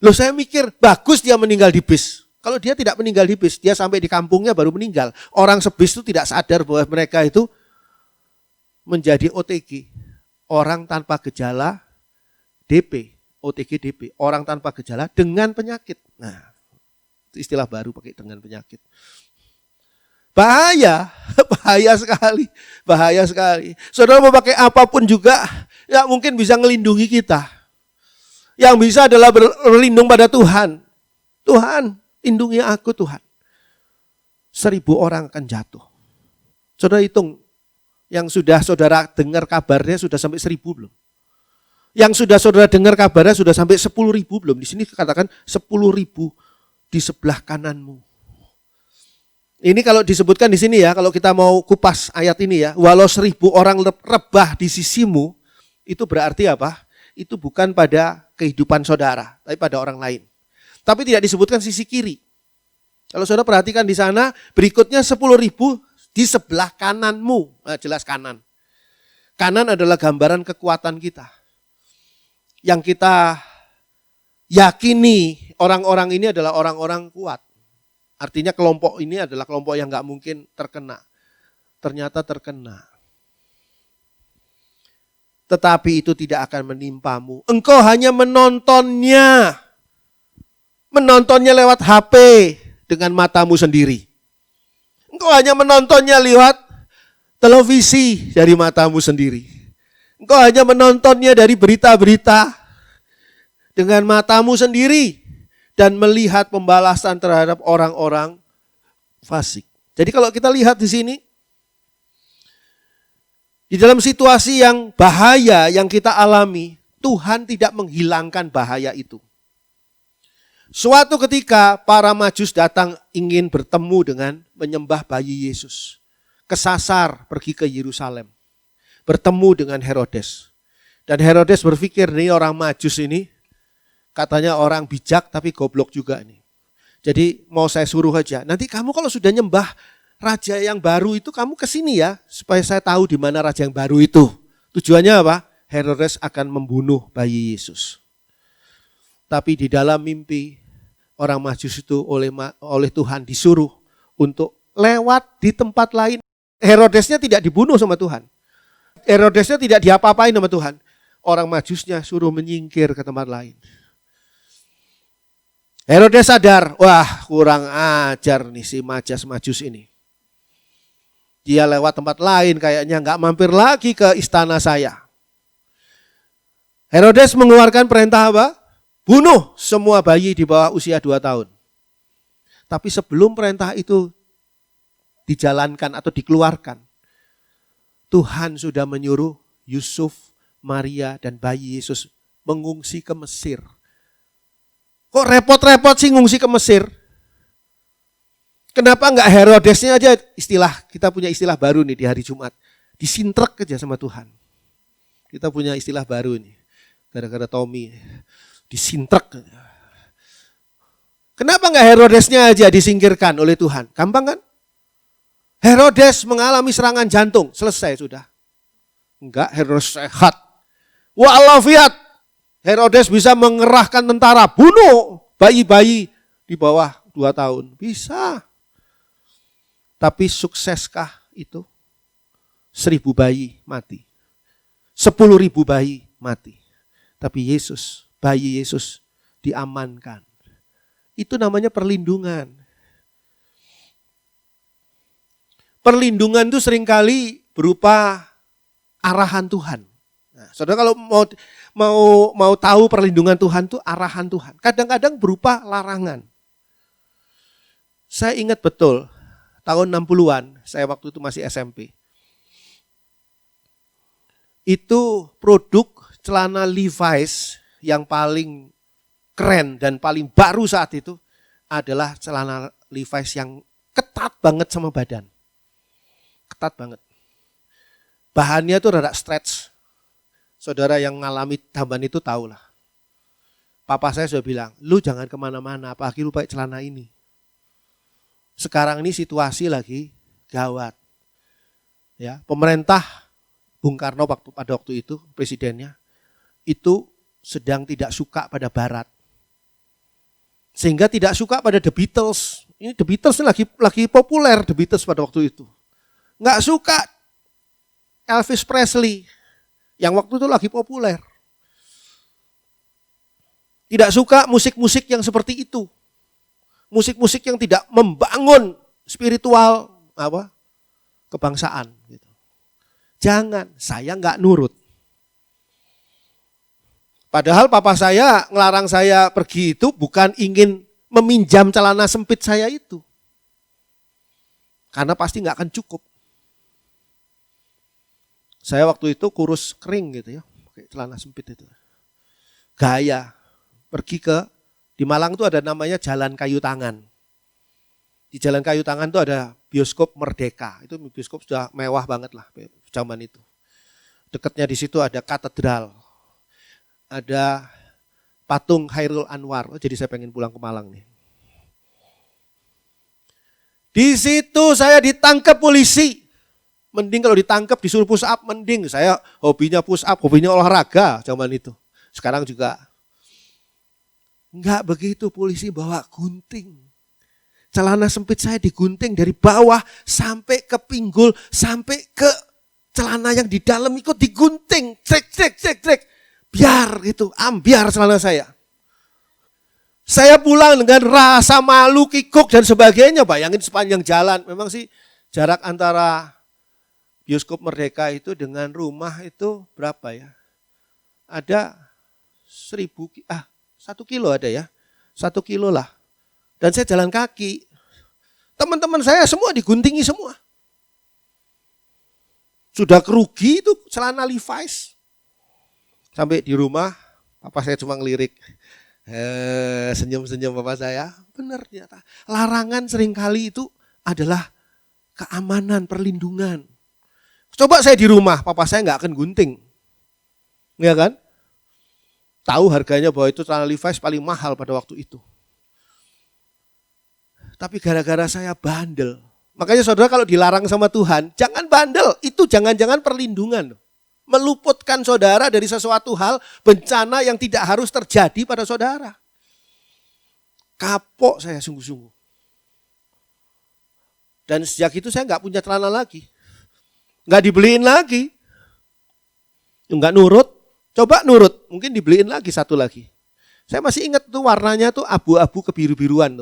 Speaker 1: Loh, saya mikir bagus dia meninggal di bis. Kalau dia tidak meninggal di bis, dia sampai di kampungnya baru meninggal. Orang sebis itu tidak sadar bahwa mereka itu menjadi OTG. Orang tanpa gejala DP, OTG DP. Orang tanpa gejala dengan penyakit. Nah, itu istilah baru pakai dengan penyakit. Bahaya, bahaya sekali. Saudara mau pakai apapun juga, ya mungkin bisa melindungi kita. Yang bisa adalah berlindung pada Tuhan. Tuhan, lindungi aku Tuhan. 1.000 orang akan jatuh. Saudara hitung, yang sudah saudara dengar kabarnya sudah sampai 1.000 belum? Yang sudah saudara dengar kabarnya sudah sampai 10.000 belum? Di sini katakan 10.000 di sebelah kananmu. Ini kalau disebutkan di sini ya, kalau kita mau kupas ayat ini ya, walau 1.000 orang rebah di sisimu, itu berarti apa? Itu bukan pada kehidupan saudara, tapi pada orang lain. Tapi tidak disebutkan sisi kiri. Kalau saudara perhatikan di sana, berikutnya 10.000 di sebelah kananmu. Nah, jelas kanan. Kanan adalah gambaran kekuatan kita. Yang kita yakini orang-orang ini adalah orang-orang kuat. Artinya kelompok ini adalah kelompok yang gak mungkin terkena. Ternyata terkena. Tetapi itu tidak akan menimpamu. Engkau hanya menontonnya. Menontonnya lewat HP dengan matamu sendiri. Engkau hanya menontonnya lewat televisi dari matamu sendiri. Engkau hanya menontonnya dari berita-berita dengan matamu sendiri. Dan melihat pembalasan terhadap orang-orang fasik. Jadi kalau kita lihat di sini, di dalam situasi yang bahaya yang kita alami, Tuhan tidak menghilangkan bahaya itu. Suatu ketika para Majus datang ingin bertemu dengan menyembah bayi Yesus. Kesasar pergi ke Yerusalem. Bertemu dengan Herodes. Dan Herodes berpikir, nih orang Majus ini, katanya orang bijak tapi goblok juga nih. Jadi mau saya suruh aja, nanti kamu kalau sudah nyembah raja yang baru itu kamu kesini ya, supaya saya tahu di mana raja yang baru itu. Tujuannya apa? Herodes akan membunuh bayi Yesus. Tapi di dalam mimpi orang Majus itu oleh Tuhan disuruh untuk lewat di tempat lain. Herodesnya tidak dibunuh sama Tuhan. Herodesnya tidak diapa-apain sama Tuhan. Orang Majusnya suruh menyingkir ke tempat lain. Herodes sadar, wah kurang ajar nih si Majus ini. Dia lewat tempat lain kayaknya gak mampir lagi ke istana saya. Herodes mengeluarkan perintah apa? Bunuh semua bayi di bawah usia 2 tahun. Tapi sebelum perintah itu dijalankan atau dikeluarkan, Tuhan sudah menyuruh Yusuf, Maria dan bayi Yesus mengungsi ke Mesir. Kok repot-repot sih ngungsi ke Mesir? Kenapa enggak Herodesnya aja kita punya istilah baru nih di hari Jumat. Disintrek aja sama Tuhan. Kita punya istilah baru nih. Gara-gara Tommy. Disintrek. Kenapa enggak Herodesnya aja disingkirkan oleh Tuhan? Gampang kan? Herodes mengalami serangan jantung. Selesai sudah. Enggak, Herodes sehat. Wa'alafiat. Herodes bisa mengerahkan tentara, bunuh bayi-bayi di bawah 2 tahun. Bisa. Tapi sukseskah itu? 1.000 bayi mati. 10.000 bayi mati. Tapi bayi Yesus diamankan. Itu namanya perlindungan. Perlindungan itu seringkali berupa arahan Tuhan. Nah, saudara kalau mau tahu perlindungan Tuhan itu arahan Tuhan. Kadang-kadang berupa larangan. Saya ingat betul tahun 60-an, saya waktu itu masih SMP. Itu produk celana Levi's yang paling keren dan paling baru saat itu adalah celana Levi's yang ketat banget sama badan. Ketat banget. Bahannya tuh rada stretch. Saudara yang ngalami tambahan itu tahulah. Papa saya sudah bilang, lu jangan kemana-mana, apalagi lu pakai celana ini. Sekarang ini situasi lagi gawat. Ya, pemerintah Bung Karno pada waktu itu, presidennya, itu sedang tidak suka pada Barat. Sehingga tidak suka pada The Beatles. Ini The Beatles ini lagi populer, The Beatles pada waktu itu. Nggak suka Elvis Presley yang waktu itu lagi populer. Tidak suka musik-musik yang seperti itu. Musik-musik yang tidak membangun spiritual kebangsaan. Gitu. Jangan, saya nggak nurut. Padahal papa saya ngelarang saya pergi itu bukan ingin meminjam celana sempit saya itu. Karena pasti nggak akan cukup. Saya waktu itu kurus kering gitu ya, pakai celana sempit itu. Gaya, pergi di Malang tuh ada namanya Jalan Kayu Tangan. Di Jalan Kayu Tangan tuh ada bioskop Merdeka. Itu bioskop sudah mewah banget lah zaman itu. Dekatnya di situ ada katedral. Ada patung Khairul Anwar. Oh, jadi saya pengen pulang ke Malang nih. Di situ saya ditangkap polisi. Mending kalau ditangkap disuruh push up, mending. Saya hobinya push up, hobinya olahraga zaman itu. Sekarang juga. Enggak begitu, polisi bawa gunting. Celana sempit saya digunting dari bawah sampai ke pinggul, sampai ke celana yang di dalam ikut digunting. Trek. Biar gitu, ambiar celana saya. Saya pulang dengan rasa malu, kikuk dan sebagainya. Bayangin sepanjang jalan. Memang sih jarak antara bioskop Merdeka itu dengan rumah itu berapa ya? Ada 1 kilo ada ya. 1 kilo lah. Dan saya jalan kaki. Teman-teman saya semua diguntingi semua. Sudah kerugi itu celana Levi's. Sampai di rumah, papa saya cuma ngelirik. Senyum-senyum papa saya. Benar ternyata. Larangan seringkali itu adalah keamanan, perlindungan. Coba saya di rumah, papa saya nggak akan gunting. Ya kan? Tahu harganya bahwa itu celana Levi's paling mahal pada waktu itu. Tapi gara-gara saya bandel. Makanya saudara kalau dilarang sama Tuhan, jangan bandel. Itu jangan-jangan perlindungan. Meluputkan saudara dari sesuatu hal, bencana yang tidak harus terjadi pada saudara. Kapok saya sungguh-sungguh. Dan sejak itu saya nggak punya celana lagi. Nggak dibeliin lagi. Nggak nurut. Coba nurut. Mungkin dibeliin lagi satu lagi. Saya masih ingat tuh warnanya tuh abu-abu kebiru-biruan.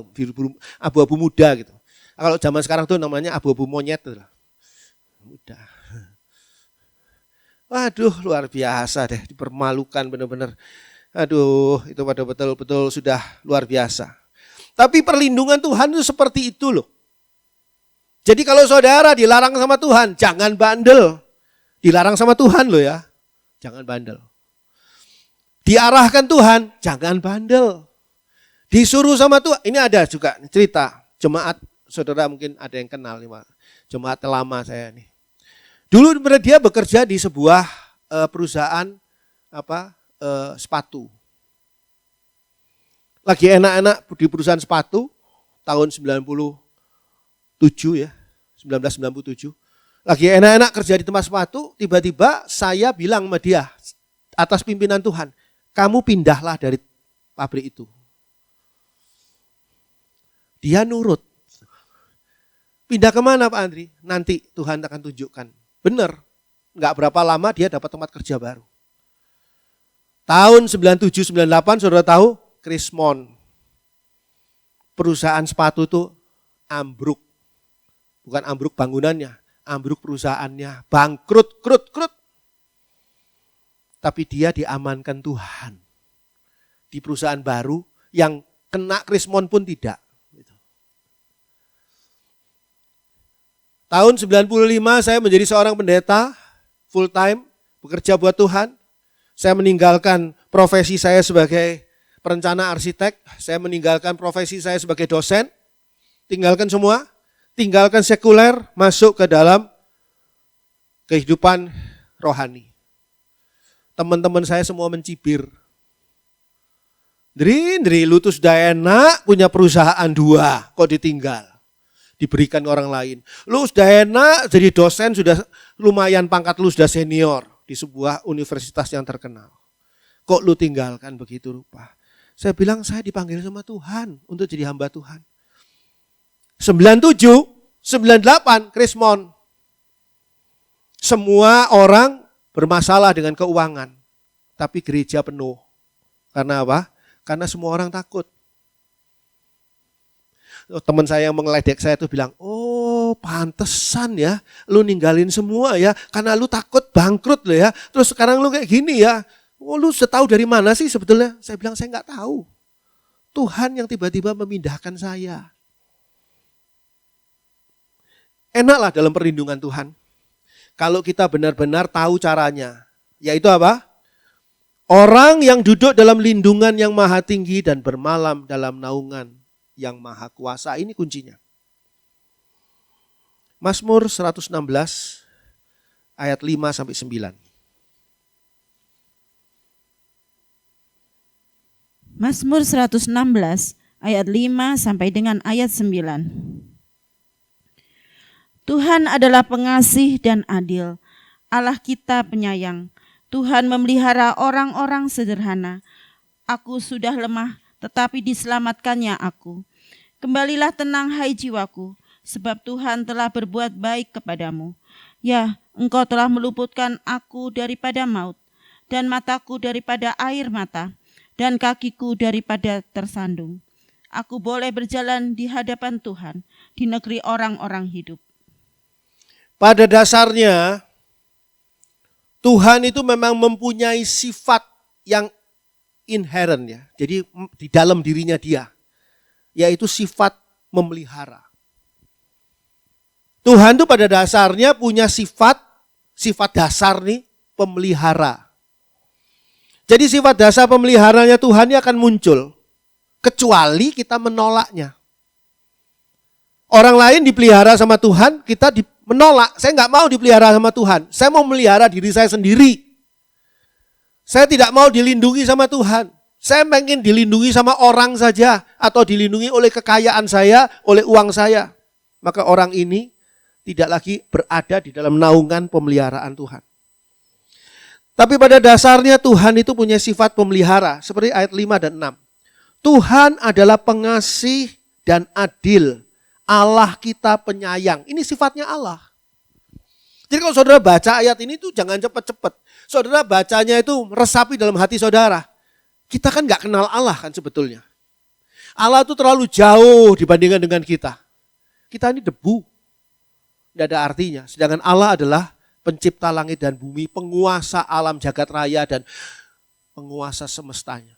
Speaker 1: Abu-abu muda gitu. Kalau zaman sekarang tuh namanya abu-abu monyet. Udah. Waduh luar biasa deh. Dipermalukan benar-benar. Aduh itu pada betul-betul sudah luar biasa. Tapi perlindungan Tuhan itu seperti itu loh. Jadi kalau saudara dilarang sama Tuhan, jangan bandel. Dilarang sama Tuhan loh ya, jangan bandel. Diarahkan Tuhan, jangan bandel. Disuruh sama Tuhan, ini ada juga cerita jemaat, saudara mungkin ada yang kenal nih, jemaat lama saya nih. Dulu dia bekerja di sebuah perusahaan sepatu. Lagi enak-enak di perusahaan sepatu tahun 1997. Lagi enak-enak kerja di tempat sepatu, tiba-tiba saya bilang sama dia atas pimpinan Tuhan, kamu pindahlah dari pabrik itu. Dia nurut. Pindah kemana Pak Andri? Nanti Tuhan akan tunjukkan. Benar, nggak berapa lama dia dapat tempat kerja baru. Tahun 97-98 saudara tahu, Krismon. Perusahaan sepatu itu ambruk. Bukan ambruk bangunannya, ambruk perusahaannya, bangkrut, krut. Tapi dia diamankan Tuhan. Di perusahaan baru yang kena Krismon pun tidak. Tahun 95 saya menjadi seorang pendeta full time, bekerja buat Tuhan. Saya meninggalkan profesi saya sebagai perencana arsitek, saya meninggalkan profesi saya sebagai dosen, tinggalkan semua, tinggalkan sekuler, masuk ke dalam kehidupan rohani. Teman-teman saya semua mencibir. Ndri, lu tuh sudah enak punya perusahaan 2, kok ditinggal? Diberikan ke orang lain. Lu sudah enak jadi dosen, sudah lumayan pangkat lu sudah senior di sebuah universitas yang terkenal. Kok lu tinggalkan begitu rupa? Saya bilang saya dipanggil sama Tuhan untuk jadi hamba Tuhan. 97, 98, Krismon. Semua orang bermasalah dengan keuangan. Tapi gereja penuh. Karena apa? Karena semua orang takut. Teman saya yang mengeledek saya itu bilang, oh pantesan ya, lu ninggalin semua ya, karena lu takut bangkrut lo ya, terus sekarang lu kayak gini ya, oh lu sudah tahu dari mana sih sebetulnya? Saya bilang saya nggak tahu, Tuhan yang tiba-tiba memindahkan saya. Enaklah dalam perlindungan Tuhan, kalau kita benar-benar tahu caranya, yaitu apa? Orang yang duduk dalam lindungan yang maha tinggi dan bermalam dalam naungan yang maha kuasa, ini kuncinya. Mazmur 116 ayat 5 sampai 9.
Speaker 2: Mazmur 116 ayat 5 sampai dengan ayat 9. Tuhan adalah pengasih dan adil, Allah kita penyayang. Tuhan memelihara orang-orang sederhana. Aku sudah lemah, tetapi diselamatkannya aku. Kembalilah tenang hai jiwaku, sebab Tuhan telah berbuat baik kepadamu. Ya, Engkau telah meluputkan aku daripada maut, dan mataku daripada air mata, dan kakiku daripada tersandung. Aku boleh berjalan di hadapan Tuhan, di negeri orang-orang hidup.
Speaker 1: Pada dasarnya, Tuhan itu memang mempunyai sifat yang inherent ya. Jadi di dalam dirinya dia, yaitu sifat memelihara. Tuhan itu pada dasarnya punya sifat dasar nih, pemelihara. Jadi sifat dasar pemeliharanya Tuhan ini akan muncul, kecuali kita menolaknya. Orang lain dipelihara sama Tuhan, kita menolak. Saya nggak mau dipelihara sama Tuhan, saya mau melihara diri saya sendiri. Saya tidak mau dilindungi sama Tuhan. Saya pengen dilindungi sama orang saja, atau dilindungi oleh kekayaan saya, oleh uang saya. Maka orang ini tidak lagi berada di dalam naungan pemeliharaan Tuhan. Tapi pada dasarnya Tuhan itu punya sifat pemelihara, seperti ayat 5 dan 6. Tuhan adalah pengasih dan adil, Allah kita penyayang. Ini sifatnya Allah. Jadi kalau saudara baca ayat ini tuh jangan cepat-cepat. Saudara bacanya itu resapi dalam hati saudara. Kita kan gak kenal Allah kan sebetulnya. Allah itu terlalu jauh dibandingkan dengan kita. Kita ini debu. Tidak ada artinya. Sedangkan Allah adalah pencipta langit dan bumi, penguasa alam jagat raya dan penguasa semestanya.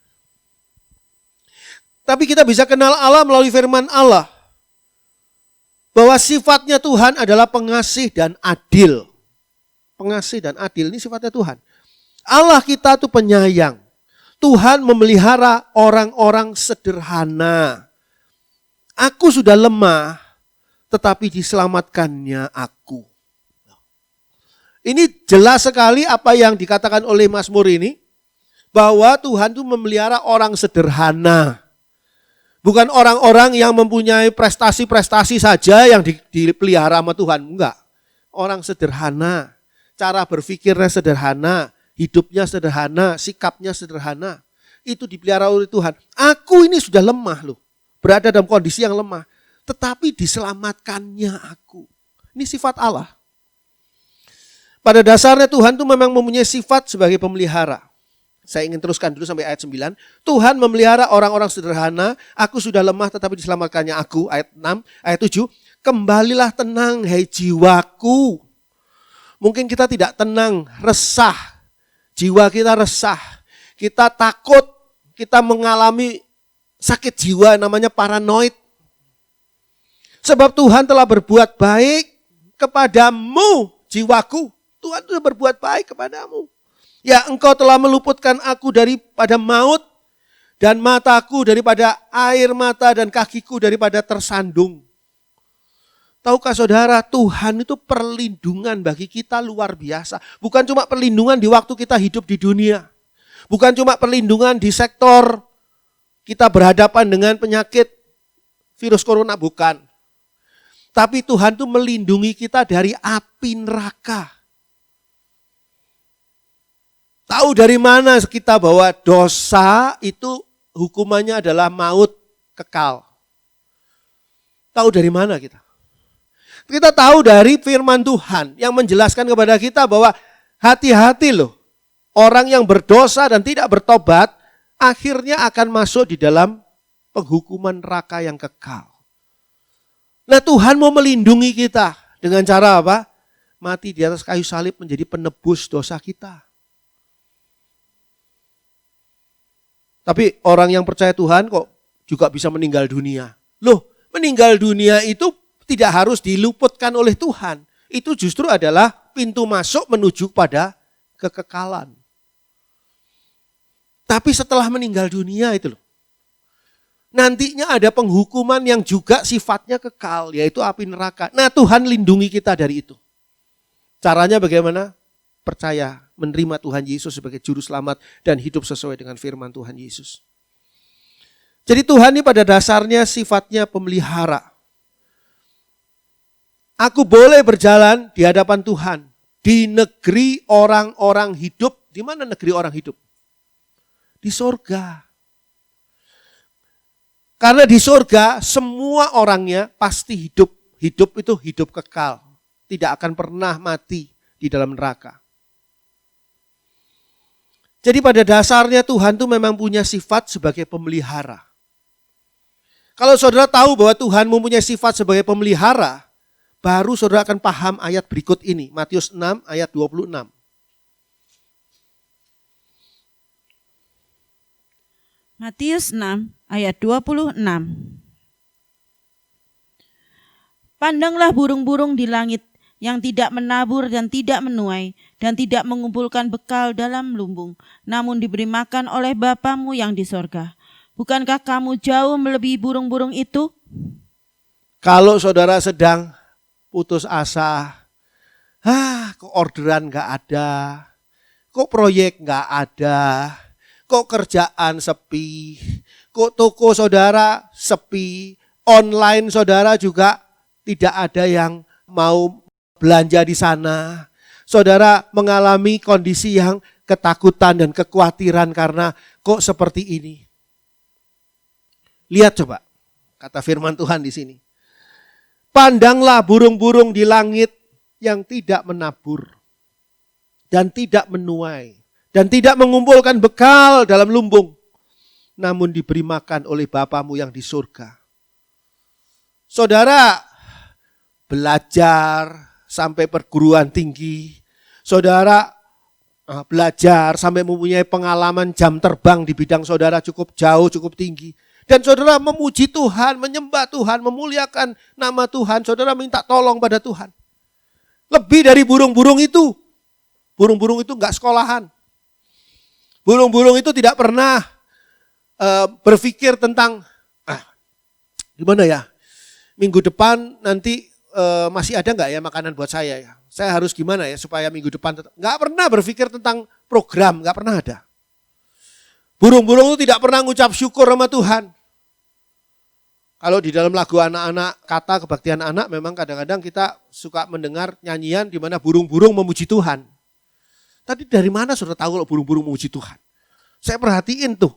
Speaker 1: Tapi kita bisa kenal Allah melalui firman Allah. Bahwa sifatnya Tuhan adalah pengasih dan adil. Pengasih dan adil, ini sifatnya Tuhan. Allah kita itu penyayang. Tuhan memelihara orang-orang sederhana. Aku sudah lemah, tetapi diselamatkannya aku. Ini jelas sekali apa yang dikatakan oleh Mazmur ini. Bahwa Tuhan itu memelihara orang sederhana. Bukan orang-orang yang mempunyai prestasi-prestasi saja yang dipelihara sama Tuhan. Enggak. Orang sederhana. Cara berpikirnya sederhana. Hidupnya sederhana. Sikapnya sederhana. Itu dipelihara oleh Tuhan. Aku ini sudah lemah loh. Berada dalam kondisi yang lemah. Tetapi diselamatkannya aku. Ini sifat Allah. Pada dasarnya Tuhan itu memang mempunyai sifat sebagai pemelihara. Saya ingin teruskan dulu sampai ayat 9. Tuhan memelihara orang-orang sederhana. Aku sudah lemah tetapi diselamatkannya aku. Ayat 6, ayat 7. Kembalilah tenang hai jiwaku. Mungkin kita tidak tenang, resah. Jiwa kita resah. Kita takut. Kita mengalami sakit jiwa namanya paranoid. Sebab Tuhan telah berbuat baik kepadamu, jiwaku. Tuhan sudah berbuat baik kepadamu. Ya, engkau telah meluputkan aku daripada maut dan mataku daripada air mata dan kakiku daripada tersandung. Tahukah saudara, Tuhan itu perlindungan bagi kita luar biasa. Bukan cuma perlindungan di waktu kita hidup di dunia. Bukan cuma perlindungan di sektor kita berhadapan dengan penyakit virus corona, bukan. Tapi Tuhan itu melindungi kita dari api neraka. Tahu dari mana kita bahwa dosa itu hukumannya adalah maut kekal? Tahu dari mana kita? Kita tahu dari firman Tuhan yang menjelaskan kepada kita bahwa hati-hati loh. Orang yang berdosa dan tidak bertobat akhirnya akan masuk di dalam penghukuman neraka yang kekal. Nah, Tuhan mau melindungi kita dengan cara apa? Mati di atas kayu salib menjadi penebus dosa kita. Tapi orang yang percaya Tuhan kok juga bisa meninggal dunia. Loh, meninggal dunia itu tidak harus diluputkan oleh Tuhan. Itu justru adalah pintu masuk menuju pada kekekalan. Tapi setelah meninggal dunia itu loh, nantinya ada penghukuman yang juga sifatnya kekal, yaitu api neraka. Nah, Tuhan lindungi kita dari itu. Caranya bagaimana? Percaya, menerima Tuhan Yesus sebagai juru selamat dan hidup sesuai dengan firman Tuhan Yesus. Jadi Tuhan ini pada dasarnya sifatnya pemelihara. Aku boleh berjalan di hadapan Tuhan di negeri orang-orang hidup. Di mana negeri orang hidup? Di sorga. Karena di sorga semua orangnya pasti hidup. Hidup itu hidup kekal. Tidak akan pernah mati di dalam neraka. Jadi pada dasarnya Tuhan itu memang punya sifat sebagai pemelihara. Kalau saudara tahu bahwa Tuhan mempunyai sifat sebagai pemelihara, baru saudara akan paham ayat berikut ini. Matius 6 ayat 26.
Speaker 2: Matius 6 ayat 26. Pandanglah burung-burung di langit yang tidak menabur dan tidak menuai dan tidak mengumpulkan bekal dalam lumbung, namun diberi makan oleh Bapamu yang di sorga. Bukankah kamu jauh melebihi burung-burung itu?
Speaker 1: Kalau saudara sedang putus asa, kok orderan gak ada, kok proyek gak ada, kok kerjaan sepi, kok toko saudara sepi, online saudara juga tidak ada yang mau belanja di sana. Saudara mengalami kondisi yang ketakutan dan kekhawatiran karena kok seperti ini. Lihat coba, kata firman Tuhan di sini. Pandanglah burung-burung di langit yang tidak menabur dan tidak menuai dan tidak mengumpulkan bekal dalam lumbung, namun diberi makan oleh Bapamu yang di surga. Saudara belajar sampai perguruan tinggi, saudara belajar sampai mempunyai pengalaman jam terbang di bidang saudara cukup jauh, cukup tinggi. Dan saudara memuji Tuhan, menyembah Tuhan, memuliakan nama Tuhan. Saudara minta tolong pada Tuhan. Lebih dari burung-burung itu. Burung-burung itu enggak sekolahan. Burung-burung itu tidak pernah berpikir tentang, gimana ya, minggu depan nanti masih ada enggak ya makanan buat saya ya. Saya harus gimana ya supaya minggu depan tetap. Enggak pernah berpikir tentang program, enggak pernah ada. Burung-burung itu tidak pernah ngucap syukur sama Tuhan. Kalau di dalam lagu anak-anak, kata kebaktian anak, memang kadang-kadang kita suka mendengar nyanyian di mana burung-burung memuji Tuhan. Tadi dari mana saudara tahu kalau burung-burung memuji Tuhan? Saya perhatiin tuh.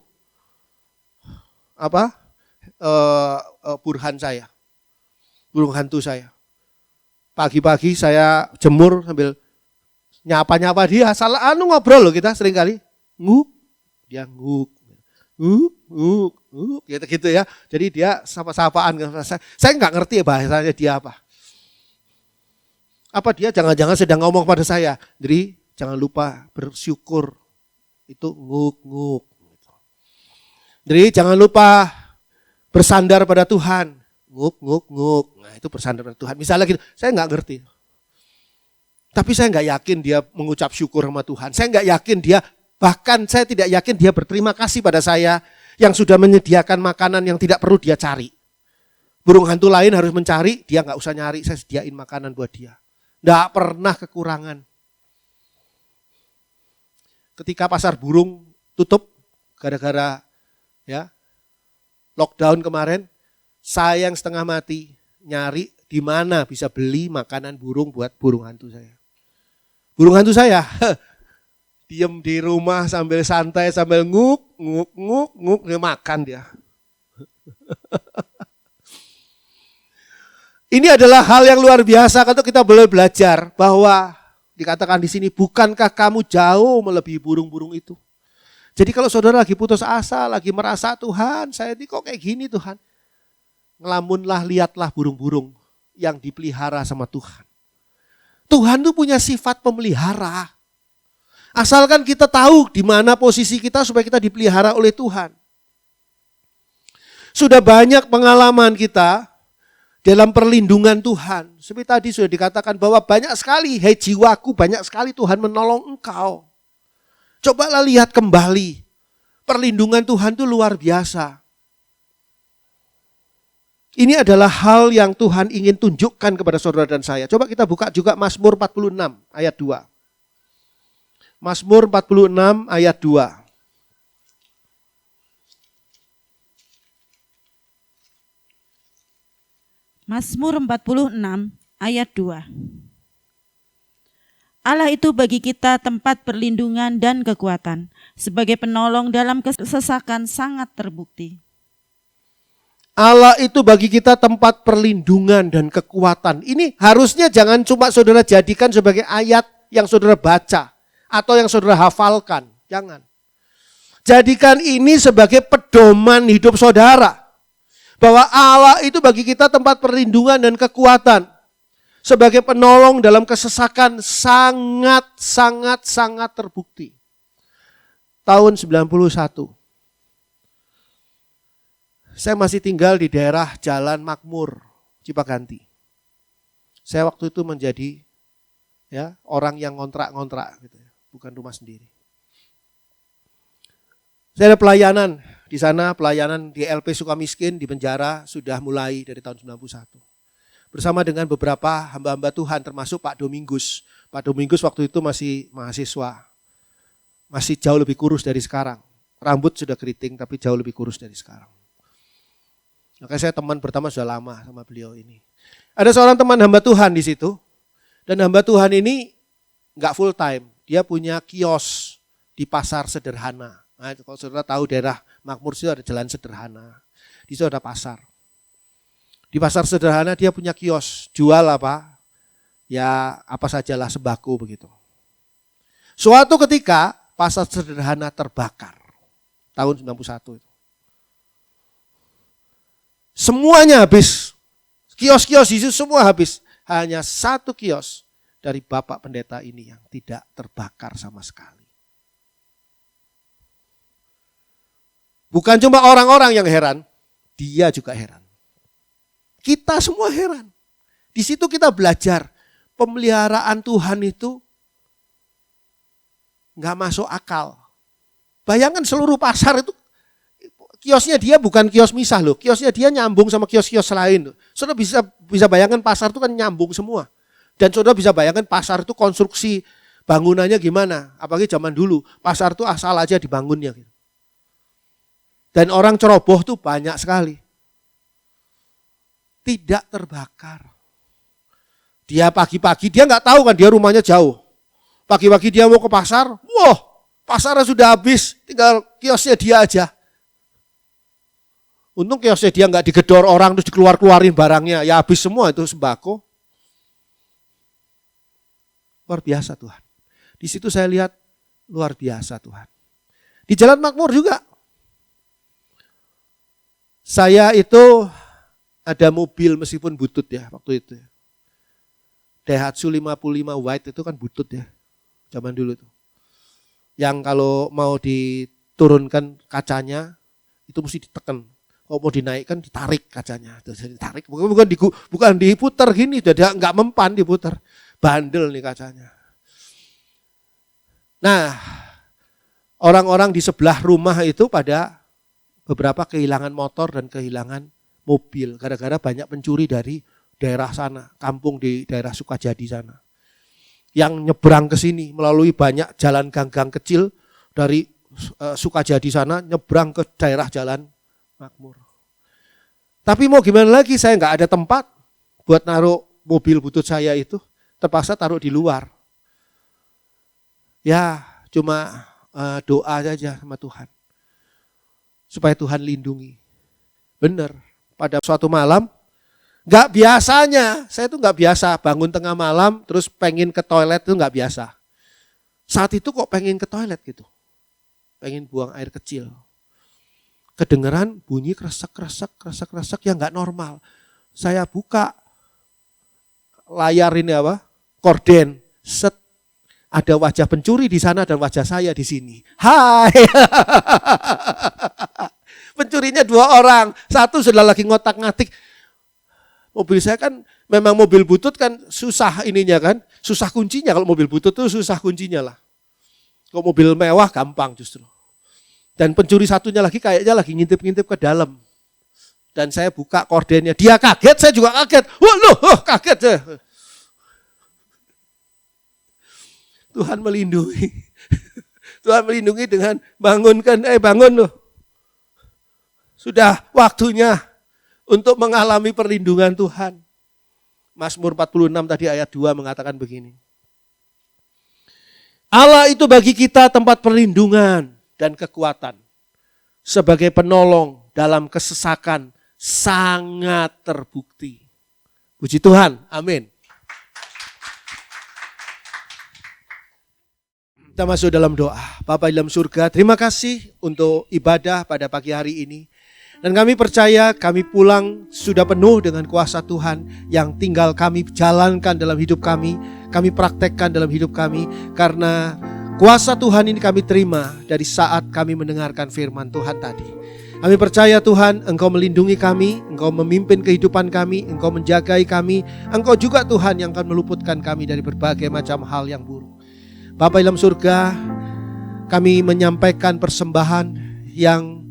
Speaker 1: Burhan saya. Burung hantu saya. Pagi-pagi saya jemur sambil nyapa-nyapa dia. Salah ngobrol loh kita seringkali. Nguk. Dia nguk, gitu ya. Jadi dia sapa-sapaan. Saya nggak ngerti bahasanya dia apa. Apa dia jangan-jangan sedang ngomong pada saya. Jadi jangan lupa bersyukur. Itu nguk. Jadi jangan lupa bersandar pada Tuhan. Nguk. Nah itu bersandar pada Tuhan. Misalnya gitu, saya nggak ngerti. Tapi saya nggak yakin dia mengucap syukur sama Tuhan. Saya nggak yakin dia, bahkan saya tidak yakin dia berterima kasih pada saya Yang sudah menyediakan makanan yang tidak perlu dia cari. Burung hantu lain harus mencari, dia nggak usah nyari, saya sediain makanan buat dia. Nggak pernah kekurangan. Ketika pasar burung tutup gara-gara ya lockdown kemarin, saya yang setengah mati nyari di mana bisa beli makanan burung buat burung hantu saya. Burung hantu saya diem di rumah sambil santai, sambil nguk, dia makan dia. Ini adalah hal yang luar biasa kalau kita boleh belajar bahwa dikatakan di sini, bukankah kamu jauh melebihi burung-burung itu? Jadi kalau saudara lagi putus asa, lagi merasa Tuhan, saya ini kok kayak gini Tuhan. Ngelamunlah, lihatlah burung-burung yang dipelihara sama Tuhan. Tuhan tuh punya sifat pemelihara. Asalkan kita tahu di mana posisi kita supaya kita dipelihara oleh Tuhan. Sudah banyak pengalaman kita dalam perlindungan Tuhan. Seperti tadi sudah dikatakan bahwa banyak sekali, hei jiwaku, banyak sekali Tuhan menolong engkau. Cobalah lihat kembali. Perlindungan Tuhan itu luar biasa. Ini adalah hal yang Tuhan ingin tunjukkan kepada saudara dan saya. Coba kita buka juga Mazmur 46 ayat 2. Mazmur 46 ayat 2.
Speaker 2: Mazmur 46 ayat 2. Allah itu bagi kita tempat perlindungan dan kekuatan. Sebagai penolong dalam kesesakan sangat terbukti.
Speaker 1: Allah itu bagi kita tempat perlindungan dan kekuatan. Ini harusnya jangan cuma saudara jadikan sebagai ayat yang saudara baca. Atau yang saudara hafalkan. Jangan. Jadikan ini sebagai pedoman hidup saudara. Bahwa Allah itu bagi kita tempat perlindungan dan kekuatan. Sebagai penolong dalam kesesakan sangat terbukti. Tahun 91. Saya masih tinggal di daerah Jalan Makmur, Cipaganti. Saya waktu itu menjadi ya orang yang ngontrak-ngontrak gitu ya, bukan rumah sendiri. Saya ada pelayanan di sana, pelayanan di LP Sukamiskin di penjara sudah mulai dari tahun 91. Bersama dengan beberapa hamba-hamba Tuhan termasuk Pak Domingus. Pak Domingus waktu itu masih mahasiswa. Masih jauh lebih kurus dari sekarang. Rambut sudah keriting tapi jauh lebih kurus dari sekarang. Makanya saya teman pertama sudah lama sama beliau ini. Ada seorang teman hamba Tuhan di situ. Dan hamba Tuhan ini enggak full time. Dia punya kios di pasar sederhana. Nah, kalau saudara tahu daerah Makmur itu ada jalan sederhana. Di situ ada pasar. Di pasar sederhana dia punya kios. Jual apa? Ya apa sajalah sembako begitu. Suatu ketika pasar sederhana terbakar. Tahun 91 itu. Semuanya habis. Kios-kios itu semua habis. Hanya satu kios dari Bapak Pendeta ini yang tidak terbakar sama sekali. Bukan cuma orang-orang yang heran, dia juga heran. Kita semua heran. Di situ kita belajar pemeliharaan Tuhan itu nggak masuk akal. Bayangkan seluruh pasar itu kiosnya dia bukan kios misah loh, kiosnya dia nyambung sama kios-kios lain. Saudara bisa bayangkan pasar itu kan nyambung semua. Dan saudara bisa bayangkan pasar itu konstruksi bangunannya gimana. Apalagi zaman dulu, pasar itu asal aja dibangunnya. Dan orang ceroboh tuh banyak sekali. Tidak terbakar. Dia pagi-pagi, dia nggak tahu kan dia rumahnya jauh. Pagi-pagi dia mau ke pasar, wah pasarnya sudah habis, tinggal kiosnya dia aja. Untung kiosnya dia nggak digedor orang terus dikeluarin barangnya, ya habis semua itu sembako. Luar biasa Tuhan. Di situ saya lihat luar biasa Tuhan. Di Jalan Makmur juga. Saya itu ada mobil meskipun butut ya waktu itu. Daihatsu 55 White itu kan butut ya. Zaman dulu tuh. Yang kalau mau diturunkan kacanya itu mesti ditekan. Kalau mau dinaikkan ditarik kacanya. Ditarik bukan diputar gini, jadi enggak mempan diputar. Bandel nih kacanya. Nah, orang-orang di sebelah rumah itu pada beberapa kehilangan motor dan kehilangan mobil gara-gara banyak pencuri dari daerah sana, kampung di daerah Sukajadi sana. Yang nyebrang ke sini melalui banyak jalan gang-gang kecil dari Sukajadi sana nyebrang ke daerah Jalan Makmur. Tapi mau gimana lagi, saya nggak ada tempat buat naruh mobil butut saya itu, terpaksa taruh di luar. Ya cuma doa saja sama Tuhan supaya Tuhan lindungi. Benar, pada suatu malam, gak biasanya, saya tuh gak biasa bangun tengah malam terus pengen ke toilet, itu gak biasa. Saat itu kok pengen ke toilet gitu, pengen buang air kecil. Kedengeran bunyi kresek yang gak normal. Saya buka layar ini korden, set, ada wajah pencuri di sana dan wajah saya di sini. Hai. Pencurinya 2 orang, satu sudah lagi ngotak-ngatik. Mobil saya kan memang mobil butut kan susah ininya kan, susah kuncinya. Kalau mobil butut tuh susah kuncinya lah. Kalau mobil mewah gampang justru. Dan pencuri satunya lagi kayaknya lagi ngintip-ngintip ke dalam. Dan saya buka kordennya, dia kaget, saya juga kaget. Wah, kaget ya. Tuhan melindungi. Tuhan melindungi dengan bangunkan, bangun loh. Sudah waktunya untuk mengalami perlindungan Tuhan. Mazmur 46 tadi ayat 2 mengatakan begini. Allah itu bagi kita tempat perlindungan dan kekuatan. Sebagai penolong dalam kesesakan sangat terbukti. Puji Tuhan, amin. Kita masuk dalam doa. Bapa di dalam surga, terima kasih untuk ibadah pada pagi hari ini. Dan kami percaya kami pulang sudah penuh dengan kuasa Tuhan yang tinggal kami jalankan dalam hidup kami praktekkan dalam hidup kami. Karena kuasa Tuhan ini kami terima dari saat kami mendengarkan firman Tuhan tadi. Kami percaya Tuhan, Engkau melindungi kami, Engkau memimpin kehidupan kami, Engkau menjagai kami. Engkau juga Tuhan yang akan meluputkan kami dari berbagai macam hal yang buruk. Bapa dalam surga, kami menyampaikan persembahan yang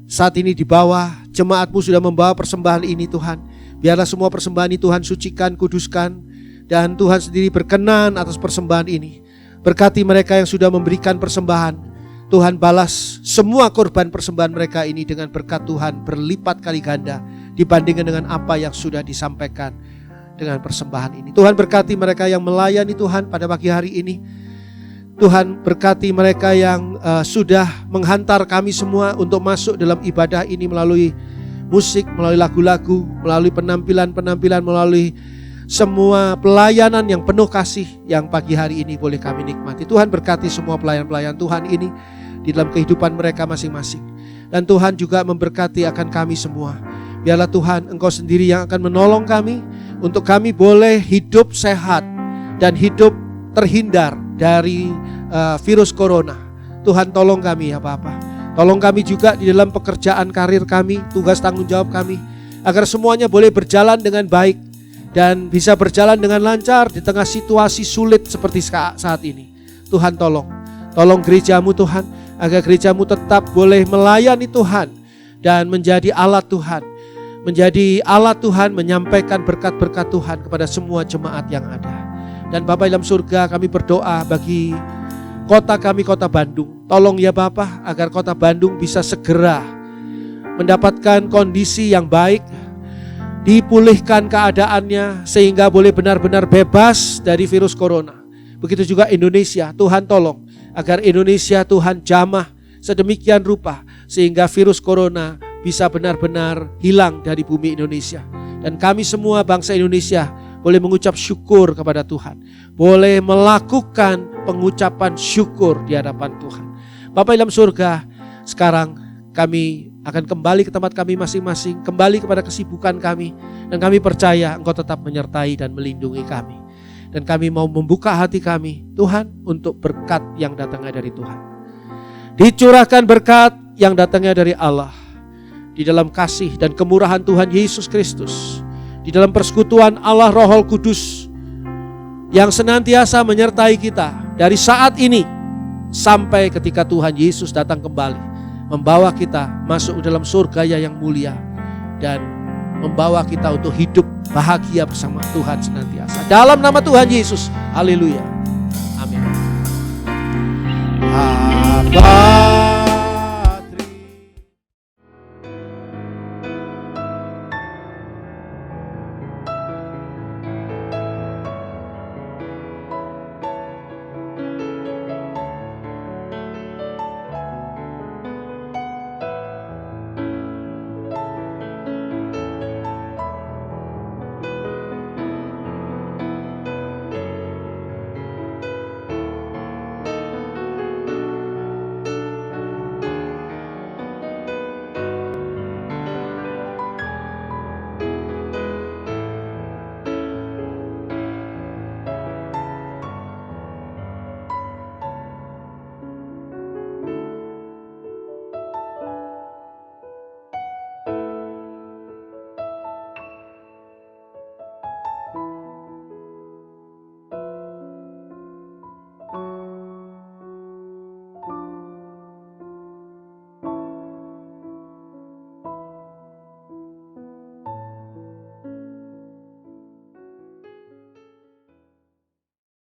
Speaker 1: saat ini di bawah, jemaat-Mu sudah membawa persembahan ini Tuhan. Biarlah semua persembahan ini Tuhan sucikan, kuduskan. Dan Tuhan sendiri berkenan atas persembahan ini. Berkati mereka yang sudah memberikan persembahan. Tuhan balas semua korban persembahan mereka ini dengan berkat Tuhan berlipat kali ganda dibandingkan dengan apa yang sudah disampaikan dengan persembahan ini. Tuhan berkati mereka yang melayani Tuhan pada pagi hari ini. Tuhan berkati mereka yang sudah menghantar kami semua untuk masuk dalam ibadah ini melalui musik, melalui lagu-lagu, melalui penampilan-penampilan, melalui semua pelayanan yang penuh kasih yang pagi hari ini boleh kami nikmati. Tuhan berkati semua pelayan-pelayan Tuhan ini di dalam kehidupan mereka masing-masing. Dan Tuhan juga memberkati akan kami semua. Biarlah Tuhan Engkau sendiri yang akan menolong kami untuk kami boleh hidup sehat dan hidup terhindar dari virus corona. Tuhan tolong kami ya Bapa. Tolong kami juga di dalam pekerjaan karir kami, tugas tanggung jawab kami, agar semuanya boleh berjalan dengan baik dan bisa berjalan dengan lancar di tengah situasi sulit seperti saat ini. Tuhan tolong gereja-Mu Tuhan, agar gereja-Mu tetap boleh melayani Tuhan dan menjadi alat Tuhan. Menjadi alat Tuhan menyampaikan berkat-berkat Tuhan kepada semua jemaat yang ada. Dan Bapa dalam surga, kami berdoa bagi kota kami, kota Bandung. Tolong ya Bapa, agar kota Bandung bisa segera mendapatkan kondisi yang baik, dipulihkan keadaannya sehingga boleh benar-benar bebas dari virus corona. Begitu juga Indonesia, Tuhan tolong agar Indonesia Tuhan jamah sedemikian rupa sehingga virus corona bisa benar-benar hilang dari bumi Indonesia. Dan kami semua bangsa Indonesia boleh mengucap syukur kepada Tuhan, boleh melakukan pengucapan syukur di hadapan Tuhan. Bapa dalam surga, sekarang kami akan kembali ke tempat kami masing-masing, kembali kepada kesibukan kami, dan kami percaya Engkau tetap menyertai dan melindungi kami. Dan kami mau membuka hati kami, Tuhan, untuk berkat yang datangnya dari Tuhan. Dicurahkan berkat yang datangnya dari Allah, di dalam kasih dan kemurahan Tuhan Yesus Kristus, di dalam persekutuan Allah Roh Kudus yang senantiasa menyertai kita dari saat ini sampai ketika Tuhan Yesus datang kembali. membawa kita masuk ke dalam surga yang mulia dan membawa kita untuk hidup bahagia bersama Tuhan senantiasa. Dalam nama Tuhan Yesus. Haleluya. Amin. Bapa